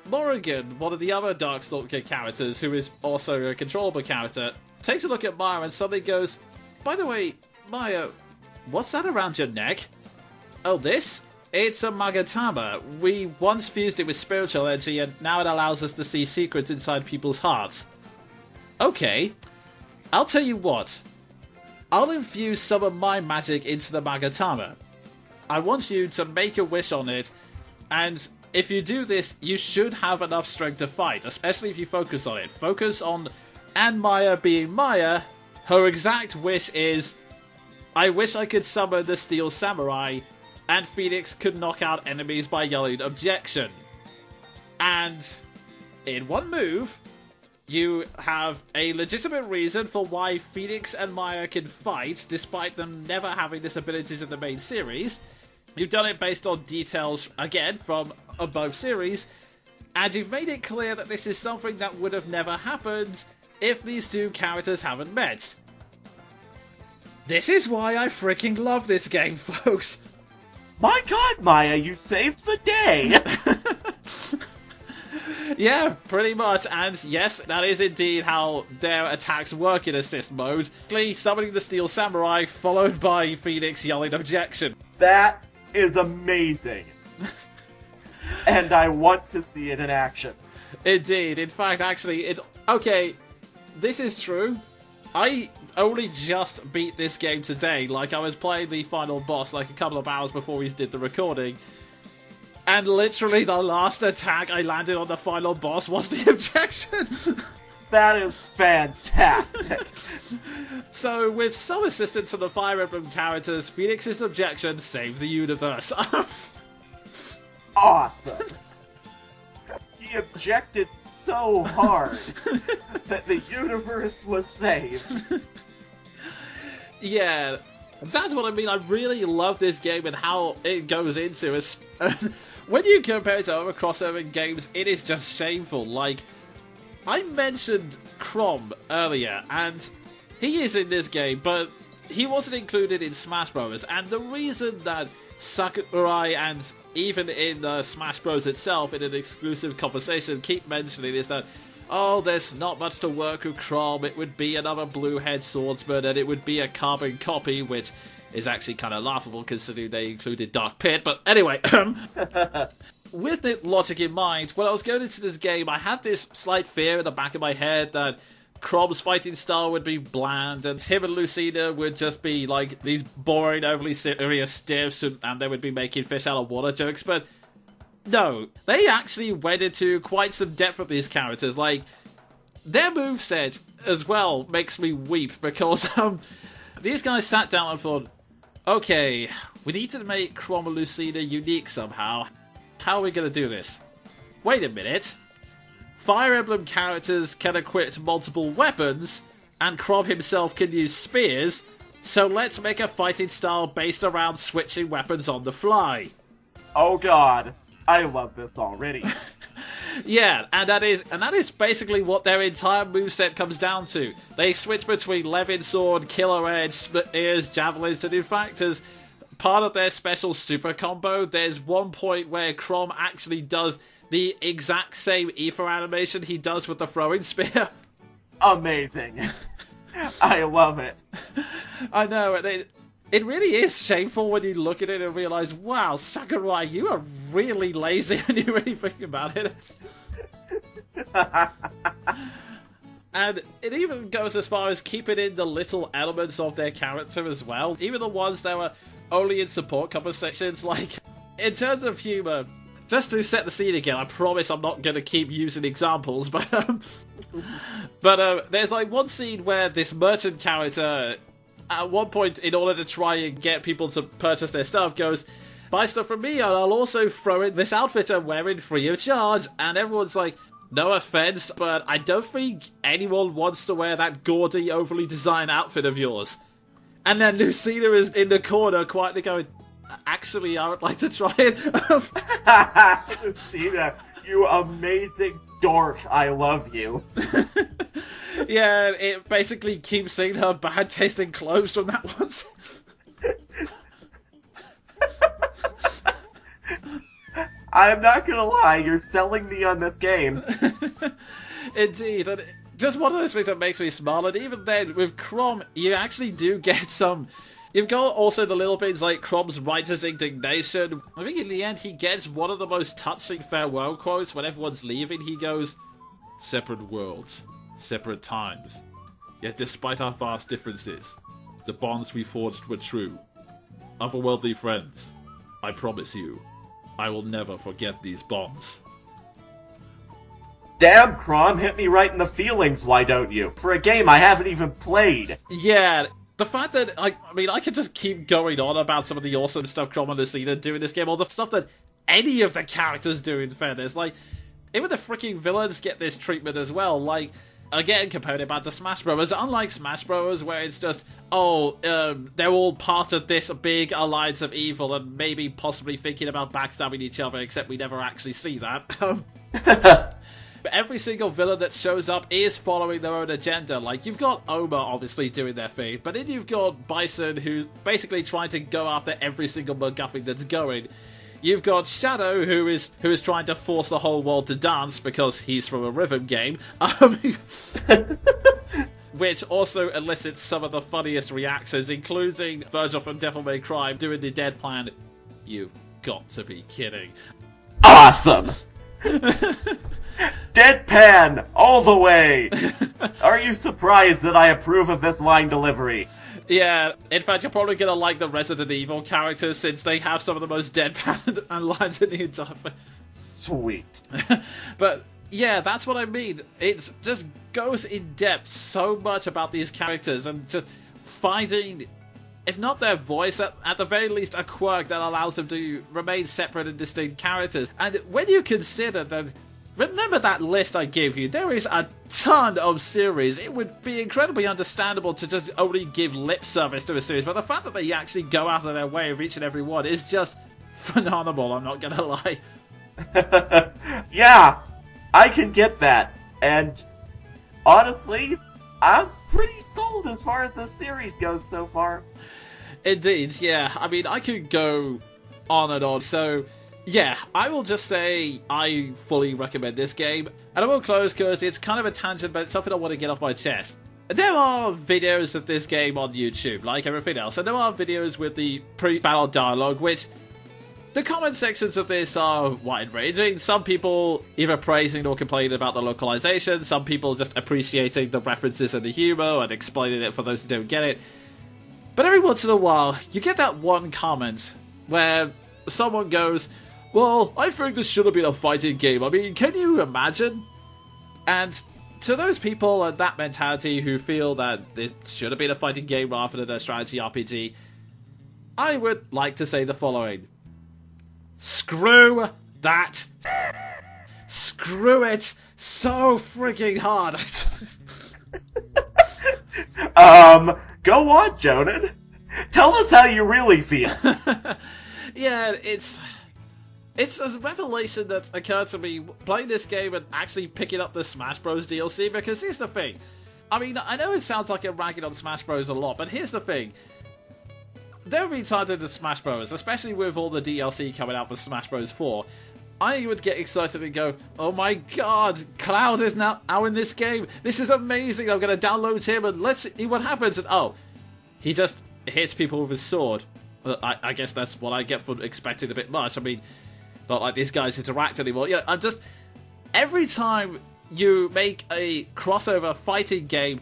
Morrigan, one of the other Darkstalker characters, who is also a controllable character, takes a look at Maya and suddenly goes, by the way, Maya, what's that around your neck? Oh, this? It's a Magatama. We once fused it with spiritual energy, and now it allows us to see secrets inside people's hearts. Okay, I'll tell you what. I'll infuse some of my magic into the Magatama. I want you to make a wish on it, and if you do this, you should have enough strength to fight, especially if you focus on it. Focus on, and Maya being Maya, her exact wish is, I wish I could summon the Steel Samurai, and Phoenix could knock out enemies by yelling objection. And in one move, you have a legitimate reason for why Phoenix and Maya can fight, despite them never having these abilities in the main series. You've done it based on details, again, from both series, and you've made it clear that this is something that would have never happened if these two characters haven't met. This is why I freaking love this game, folks. My god, Maya, you saved the day! Yeah, pretty much, and yes, that is indeed how their attacks work in assist mode. Summoning the Steel Samurai, followed by Phoenix yelling objection. That is amazing. And I want to see it in action. Indeed, in fact, actually, okay, this is true. I only just beat this game today, like I was playing the final boss like a couple of hours before we did the recording. And literally the last attack I landed on the final boss was the objection. That is fantastic. So, with some assistance from the Fire Emblem characters, Phoenix's objection saved the universe. Awesome. He objected so hard that the universe was saved. Yeah, that's what I mean. I really love this game and how it goes into it. When you compare it to other crossover games, it is just shameful. Like, I mentioned Crom earlier, and he is in this game, but he wasn't included in Smash Bros. And the reason that Sakurai and even in Smash Bros. Itself, in an exclusive conversation, keep mentioning is that, oh, there's not much to work with Crom, it would be another blue-head swordsman, and it would be a carbon copy, which is actually kind of laughable considering they included Dark Pit, but anyway, with the logic in mind, when I was going into this game, I had this slight fear in the back of my head that Crom's fighting style would be bland, and him and Lucina would just be like these boring, overly serious stiffs, and they would be making fish out of water jokes, but no, they actually went into quite some depth with these characters. Like, their moveset as well makes me weep, because these guys sat down and thought, okay, we need to make Crom and Lucina unique somehow. How are we going to do this? Wait a minute. Fire Emblem characters can equip multiple weapons, and Crom himself can use spears, so let's make a fighting style based around switching weapons on the fly. Oh god, I love this already. Yeah, and that is basically what their entire moveset comes down to. They switch between Levin Sword, Killer Edge, Spears, Javelins, and in fact, as part of their special super combo, there's one point where Crom actually does the exact same ether animation he does with the throwing spear. Amazing. I love it. I know, it really is shameful when you look at it and realize, wow, Sakurai, you are really lazy when you really think about it. And it even goes as far as keeping in the little elements of their character as well. Even the ones that were only in support conversations. Like, in terms of humour, just to set the scene again, I promise I'm not going to keep using examples, but there's like one scene where this merchant character, at one point, in order to try and get people to purchase their stuff, goes, buy stuff from me and I'll also throw in this outfit I'm wearing free of charge. And everyone's like, no offense, but I don't think anyone wants to wear that gaudy, overly designed outfit of yours. And then Lucina is in the corner quietly going, actually, I would like to try it. Lucina, you amazing dork, I love you. Yeah, it basically keeps seeing her bad tasting clothes from that one. I'm not gonna lie, you're selling me on this game. Indeed, and just one of those things that makes me smile, and even then, with Crom, you actually do get some... You've got also the little bits like Crom's writer's indignation. I think in the end he gets one of the most touching farewell quotes when everyone's leaving. He goes, separate worlds, separate times. Yet despite our vast differences, the bonds we forged were true. Otherworldly friends, I promise you, I will never forget these bonds. Damn, Crom, hit me right in the feelings, why don't you? For a game I haven't even played. Yeah, the fact that, I could just keep going on about some of the awesome stuff Crom and Lucina do in this game, or the stuff that any of the characters do in fairness. Like, even the freaking villains get this treatment as well. Like, again, comparing it back to Smash Bros. Unlike Smash Bros, where it's just, they're all part of this big alliance of evil and maybe possibly thinking about backstabbing each other, except we never actually see that. But every single villain that shows up is following their own agenda. Like, you've got Oma obviously doing their thing, but then you've got Bison who's basically trying to go after every single MacGuffin that's going. You've got Shadow, who is trying to force the whole world to dance because he's from a rhythm game, which also elicits some of the funniest reactions, including Virgil from Devil May Cry doing the dead plan. You've got to be kidding. Awesome! Deadpan, all the way! Are you surprised that I approve of this line delivery? Yeah, in fact, you're probably going to like the Resident Evil characters since they have some of the most deadpan lines in the entire thing. Sweet. But, yeah, that's what I mean. It just goes in depth so much about these characters and just finding, if not their voice, at the very least a quirk that allows them to remain separate and distinct characters. And when you consider that, remember that list I gave you, there is a ton of series. It would be incredibly understandable to just only give lip service to a series, but the fact that they actually go out of their way of each and every one is just phenomenal, I'm not gonna lie. Yeah, I can get that. And honestly, I'm pretty sold as far as this series goes so far. Indeed, yeah. I mean, I could go on and on, so... Yeah, I will just say I fully recommend this game. And I will close because it's kind of a tangent, but it's something I want to get off my chest. There are videos of this game on YouTube, like everything else, and there are videos with the pre-battle dialogue, which the comment sections of this are wide-ranging. Some people either praising or complaining about the localization, some people just appreciating the references and the humor and explaining it for those who don't get it. But every once in a while, you get that one comment where someone goes, well, I think this should have been a fighting game. I mean, can you imagine? And to those people and that mentality who feel that it should have been a fighting game rather than a strategy RPG, I would like to say the following. Screw that. Screw it so freaking hard. Go on, Jonin. Tell us how you really feel. Yeah, it's a revelation that occurred to me playing this game and actually picking up the Smash Bros. DLC, because here's the thing. I mean, I know it sounds like I'm ragging on Smash Bros. A lot, but here's the thing. There have been times in the Smash Bros., especially with all the DLC coming out for Smash Bros. 4, I would get excited and go, oh my god, Cloud is now in this game. This is amazing. I'm going to download him and let's see what happens. And oh, he just hits people with his sword. I guess that's what I get for expecting a bit much. I mean, not like these guys interact anymore. Yeah, I'm just... Every time you make a crossover fighting game,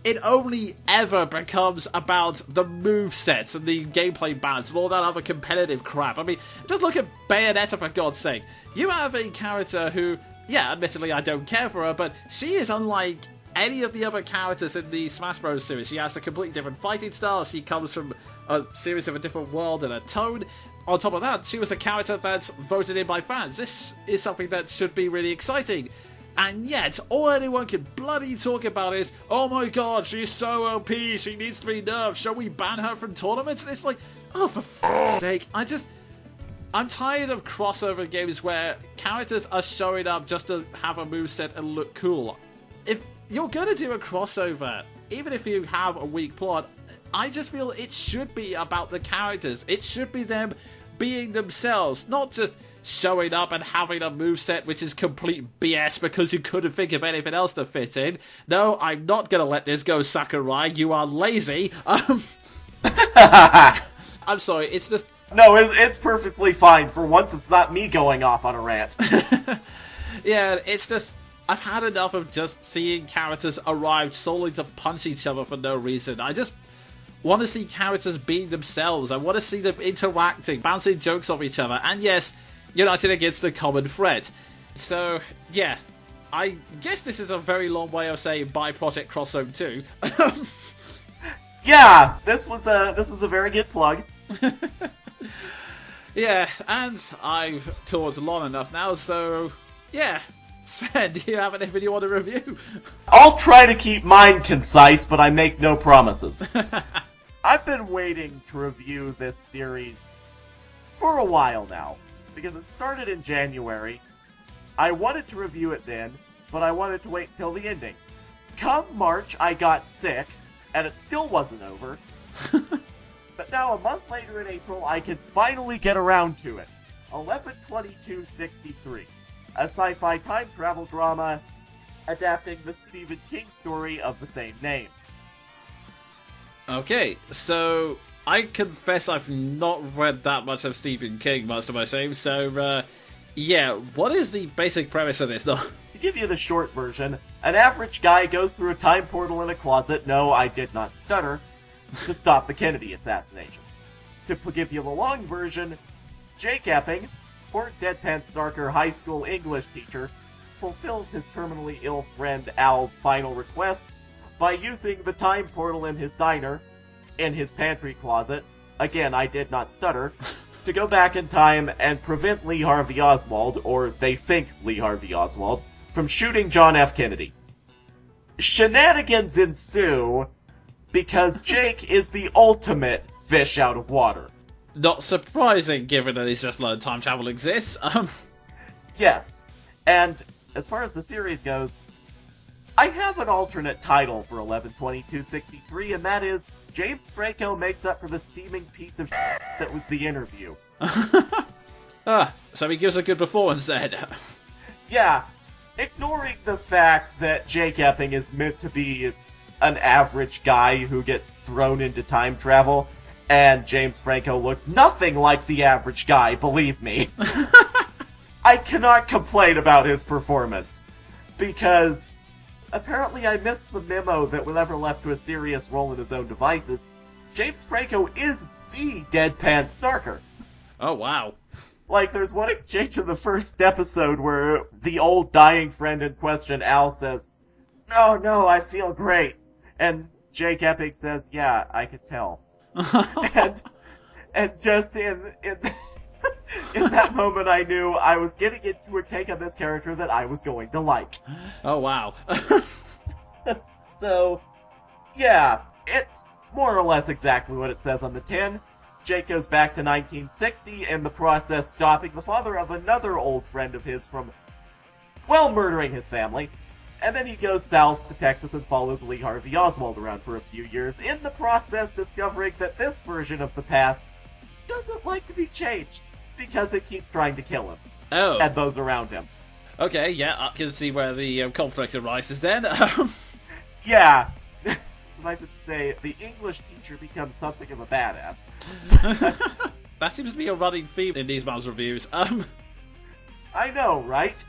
it only ever becomes about the movesets and the gameplay balance and all that other competitive crap. I mean, just look at Bayonetta, for God's sake. You have a character who, yeah, admittedly I don't care for her, but she is unlike any of the other characters in the Smash Bros. Series. She has a completely different fighting style, she comes from a series of a different world and a tone. On top of that, she was a character that's voted in by fans. This is something that should be really exciting. And yet, all anyone can bloody talk about is, oh my god, she's so OP, she needs to be nerfed, shall we ban her from tournaments? And it's like, oh, for fuck's sake, I'm tired of crossover games where characters are showing up just to have a moveset and look cool. If you're gonna do a crossover, even if you have a weak plot, I just feel it should be about the characters. It should be them being themselves, not just showing up and having a moveset which is complete BS because you couldn't think of anything else to fit in. No, I'm not gonna let this go, Sakurai. You are lazy. I'm sorry, it's just... No, it's perfectly fine. For once, it's not me going off on a rant. Yeah, it's just... I've had enough of just seeing characters arrive solely to punch each other for no reason. I just want to see characters being themselves. I want to see them interacting, bouncing jokes off each other, and yes, united against a common threat. So, yeah, I guess this is a very long way of saying bye Project Crosszone 2. Yeah, this was a very good plug. Yeah, and I've talked long enough now, so yeah. Sven, do you have anything you want to review? I'll try to keep mine concise, but I make no promises. I've been waiting to review this series for a while now, because it started in January. I wanted to review it then, but I wanted to wait until the ending. Come March, I got sick, and it still wasn't over. But now, a month later in April, I can finally get around to it. 11/22/63. A sci-fi time travel drama adapting the Stephen King story of the same name. Okay, so I confess I've not read that much of Stephen King, most of my same, so yeah, what is the basic premise of this, though? To give you the short version, an average guy goes through a time portal in a closet, no, I did not stutter, to stop the Kennedy assassination. To give you the long version, Jake Epping, poor deadpan snarker high school English teacher, fulfills his terminally ill friend Al's final request by using the time portal in his diner, in his pantry closet, again I did not stutter, to go back in time and prevent Lee Harvey Oswald, or they think Lee Harvey Oswald, from shooting John F. Kennedy. Shenanigans ensue because Jake is the ultimate fish out of water. Not surprising, given that he's just learned time travel exists. Yes, and as far as the series goes, I have an alternate title for 11/22/63, and that is James Franco makes up for the steaming piece of that was The Interview. So he gives a good performance then. Yeah, ignoring the fact that Jake Epping is meant to be an average guy who gets thrown into time travel, and James Franco looks nothing like the average guy, believe me. I cannot complain about his performance, because apparently I missed the memo that whenever left to a serious role in his own devices, James Franco is the deadpan snarker. Oh, wow. Like, there's one exchange in the first episode where the old dying friend in question, Al, says, No, I feel great. And Jake Epping says, yeah, I could tell. and just in that moment, I knew I was getting into a take on this character that I was going to like. Oh, wow. So, yeah, it's more or less exactly what it says on the tin. Jake goes back to 1960, in the process stopping the father of another old friend of his from, well, murdering his family. And then he goes south to Texas and follows Lee Harvey Oswald around for a few years, in the process discovering that this version of the past doesn't like to be changed, because it keeps trying to kill him. Oh. And those around him. Okay, yeah, I can see where the conflict arises then. Yeah. suffice it to say, the English teacher becomes something of a badass. That seems to be a running theme in these man's reviews. I know, right?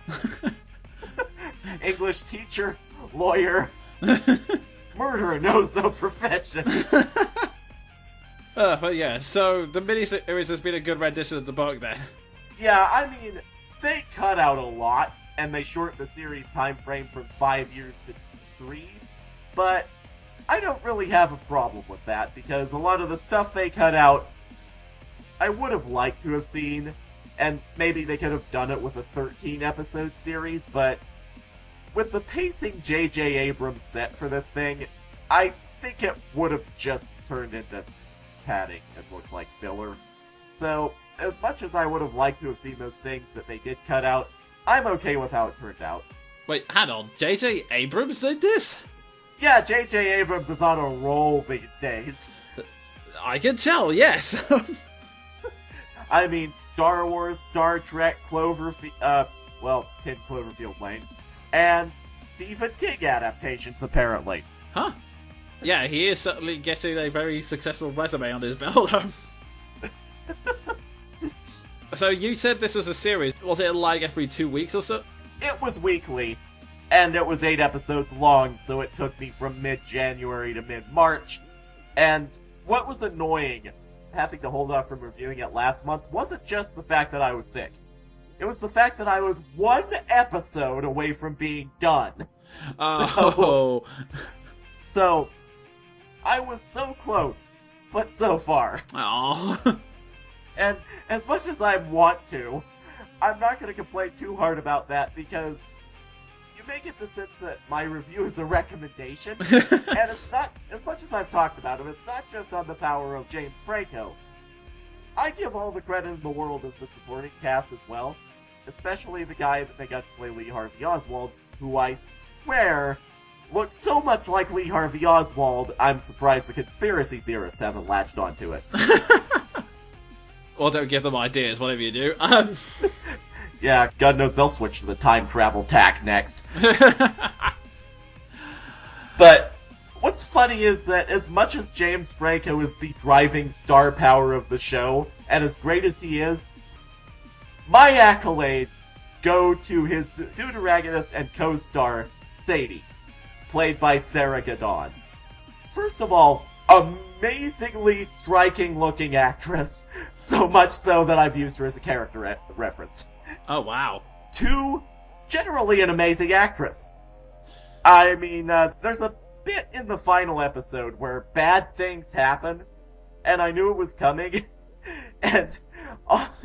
English teacher, lawyer, murderer knows no profession. But yeah, so the miniseries has been a good rendition of the book then. Yeah, I mean, they cut out a lot, and they shortened the series time frame from 5 years to 3, but I don't really have a problem with that, because a lot of the stuff they cut out, I would have liked to have seen, and maybe they could have done it with a 13-episode series, but with the pacing J.J. Abrams set for this thing, I think it would have just turned into padding and looked like filler. So, as much as I would have liked to have seen those things that they did cut out, I'm okay with how it turned out. Wait, hang on, J.J. Abrams did this? Yeah, J.J. Abrams is on a roll these days. I can tell, yes. I mean, Star Wars, Star Trek, 10 Cloverfield Lane, and Stephen King adaptations, apparently. Huh? Yeah, he is certainly getting a very successful resume on his belt. So you said this was a series. Was it like every 2 weeks or so? It was weekly, and it was 8 episodes long, so it took me from mid-January to mid-March. And what was annoying, having to hold off from reviewing it last month, wasn't just the fact that I was sick. It was the fact that I was 1 episode away from being done. Oh. So I was so close, but so far. Oh. And as much as I want to, I'm not going to complain too hard about that, because you may get the sense that my review is a recommendation, and it's not, as much as I've talked about him, it's not just on the power of James Franco. I give all the credit in the world of the supporting cast as well, especially the guy that they got to play Lee Harvey Oswald, who I swear looks so much like Lee Harvey Oswald, I'm surprised the conspiracy theorists haven't latched onto it. Or don't give them ideas, whatever you do. Yeah, God knows they'll switch to the time travel tack next. But what's funny is that as much as James Franco is the driving star power of the show, and as great as he is, my accolades go to his deuteragonist and co-star, Sadie, played by Sarah Gadon. First of all, amazingly striking-looking actress, so much so that I've used her as a character reference. Oh, wow. 2, generally an amazing actress. I mean, there's a bit in the final episode where bad things happen, and I knew it was coming, and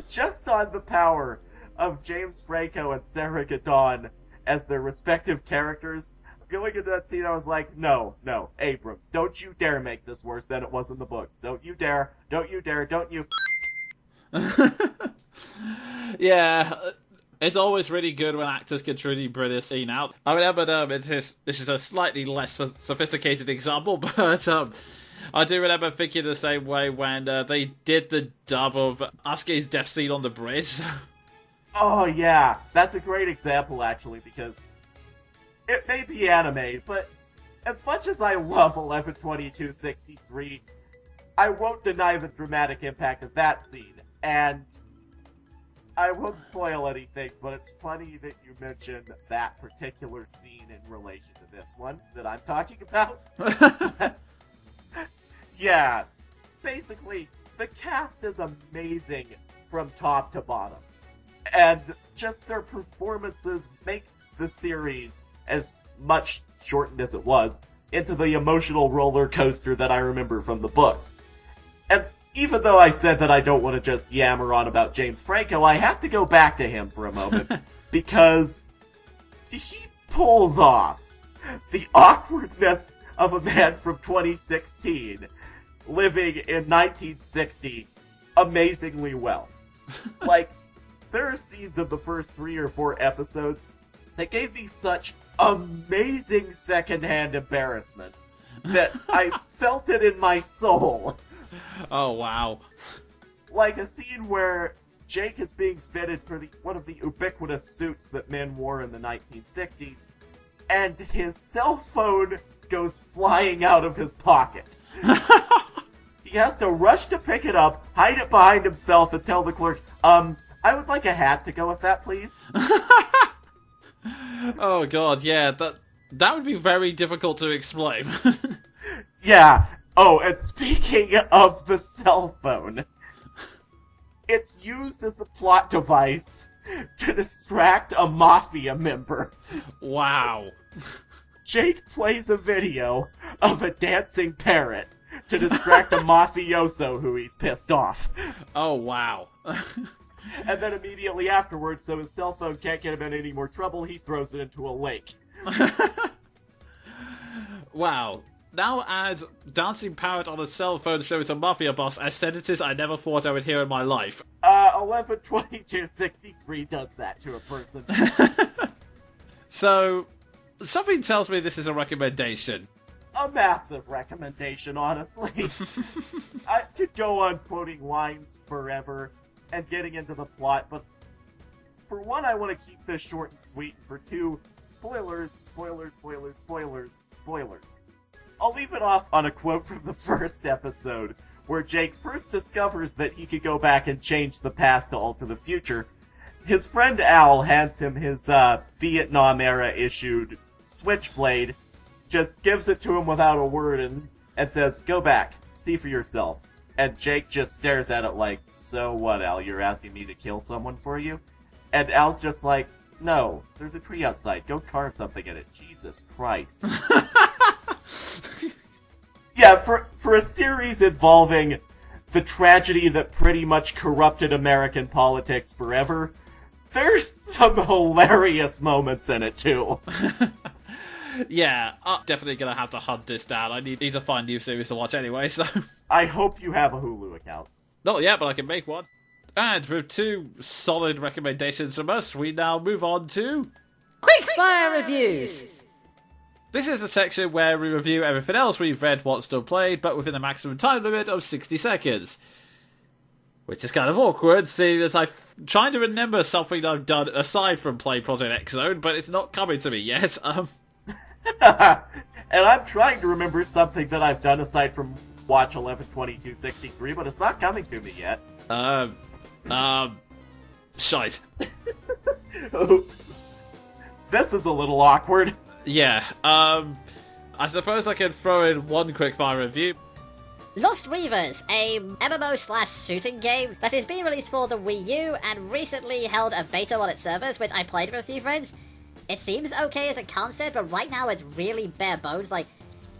just on the power of James Franco and Sarah Gadon as their respective characters, going into that scene, I was like, no, Abrams, don't you dare make this worse than it was in the books. Don't you dare, don't you. Yeah, it's always really good when actors can truly bring a scene out. I mean, but this is a slightly less sophisticated example, but I do remember thinking the same way when they did the dub of Asuke's death scene on the bridge. Oh yeah, that's a great example actually, because it may be anime, but as much as I love 11/22/63, I won't deny the dramatic impact of that scene, and I won't spoil anything, but it's funny that you mentioned that particular scene in relation to this one that I'm talking about. Yeah, basically, the cast is amazing from top to bottom, and just their performances make the series, as much shortened as it was, into the emotional roller coaster that I remember from the books. And even though I said that I don't want to just yammer on about James Franco, I have to go back to him for a moment, because he pulls off the awkwardness of a man from 2016 living in 1960 amazingly well. Like, there are scenes of the first 3 or 4 episodes that gave me such amazing secondhand embarrassment that I felt it in my soul. Oh, wow. Like a scene where Jake is being fitted for one of the ubiquitous suits that men wore in the 1960s, and his cell phone goes flying out of his pocket. He has to rush to pick it up, hide it behind himself, and tell the clerk, I would like a hat to go with that, please. Oh god, yeah, that would be very difficult to explain. Yeah. Oh, and speaking of the cell phone, it's used as a plot device to distract a mafia member. Wow. Jake plays a video of a dancing parrot to distract a mafioso who he's pissed off. Oh, wow. And then immediately afterwards, so his cell phone can't get him in any more trouble, he throws it into a lake. Wow. Now add dancing parrot on a cell phone so it's a mafia boss as sentences I never thought I would hear in my life. 11/22/63 does that to a person. So, something tells me this is a recommendation. A massive recommendation, honestly. I could go on quoting lines forever and getting into the plot, but for one, I want to keep this short and sweet, and for two, spoilers. I'll leave it off on a quote from the first episode, where Jake first discovers that he could go back and change the past to alter the future. His friend Al hands him his Vietnam-era issued Switchblade, just gives it to him without a word and says, "Go back, see for yourself." And Jake just stares at it like, "So what, Al, you're asking me to kill someone for you?" And Al's just like, "No, there's a tree outside, go carve something in it, Jesus Christ." Yeah, for a series involving the tragedy that pretty much corrupted American politics forever, there's some hilarious moments in it, too. Yeah, I'm definitely gonna have to hunt this down. I need to find new series to watch anyway, so... I hope you have a Hulu account. Not yet, but I can make one. And with two solid recommendations from us, we now move on to... Quickfire Reviews! This is the section where we review everything else we've read, watched, or played, but within a maximum time limit of 60 seconds. Which is kind of awkward, seeing that I'm trying to remember something I've done aside from play Project X Zone, but it's not coming to me yet. And I'm trying to remember something that I've done aside from watch 11/22/63, but it's not coming to me yet. Shite. Oops. This is a little awkward. Yeah, I suppose I can throw in one quickfire review. Lost Reavers, a MMO/shooting game that is being released for the Wii U and recently held a beta on its servers, which I played with a few friends. It seems okay as a concept, but right now it's really bare bones. Like,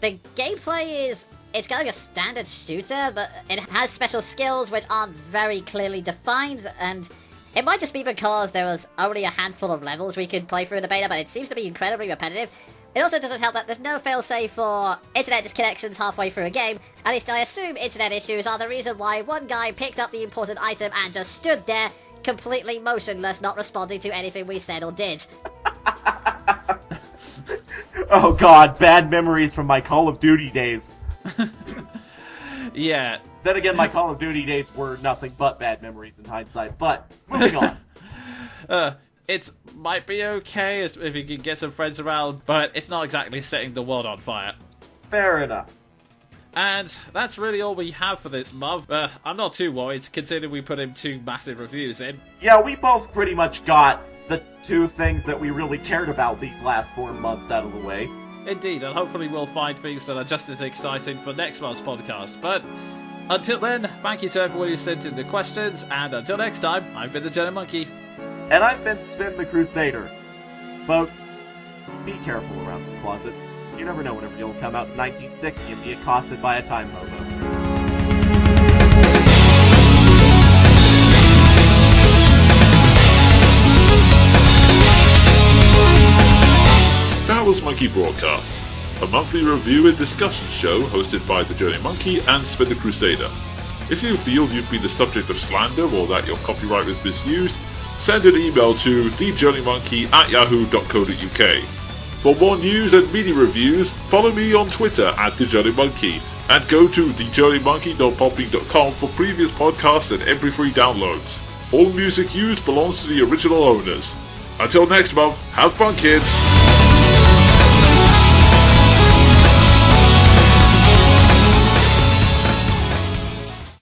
the gameplay it's kind of like a standard shooter, but it has special skills which aren't very clearly defined, and it might just be because there was only a handful of levels we could play through in the beta, but it seems to be incredibly repetitive. It also doesn't help that there's no failsafe for internet disconnections halfway through a game. At least I assume internet issues are the reason why one guy picked up the important item and just stood there, completely motionless, not responding to anything we said or did. Oh god, bad memories from my Call of Duty days. Yeah. Then again, my Call of Duty days were nothing but bad memories in hindsight, but moving on. It might be okay if you can get some friends around, but it's not exactly setting the world on fire. Fair enough. And that's really all we have for this month. I'm not too worried, considering we put in 2 massive reviews in. Yeah, we both pretty much got the 2 things that we really cared about these last 4 months out of the way. Indeed, and hopefully we'll find things that are just as exciting for next month's podcast. But until then, thank you to everyone who sent in the questions, and until next time, I've been the Jonin Monkey. And I've been Sven the Crusader. Folks, be careful around the closets. You never know whenever you'll come out in 1960 and be accosted by a time hobo. That was Monkey Broadcast, a monthly review and discussion show hosted by the Jonin Monkey and Sven the Crusader. If you feel you've been the subject of slander or that your copyright was misused, send an email to thejoninmonkey@yahoo.co.uk. For more news and media reviews, follow me on Twitter @thejoninmonkey, and go to thejoninmonkey.podbean.com for previous podcasts and MP3 downloads. All music used belongs to the original owners. Until next month, have fun, kids!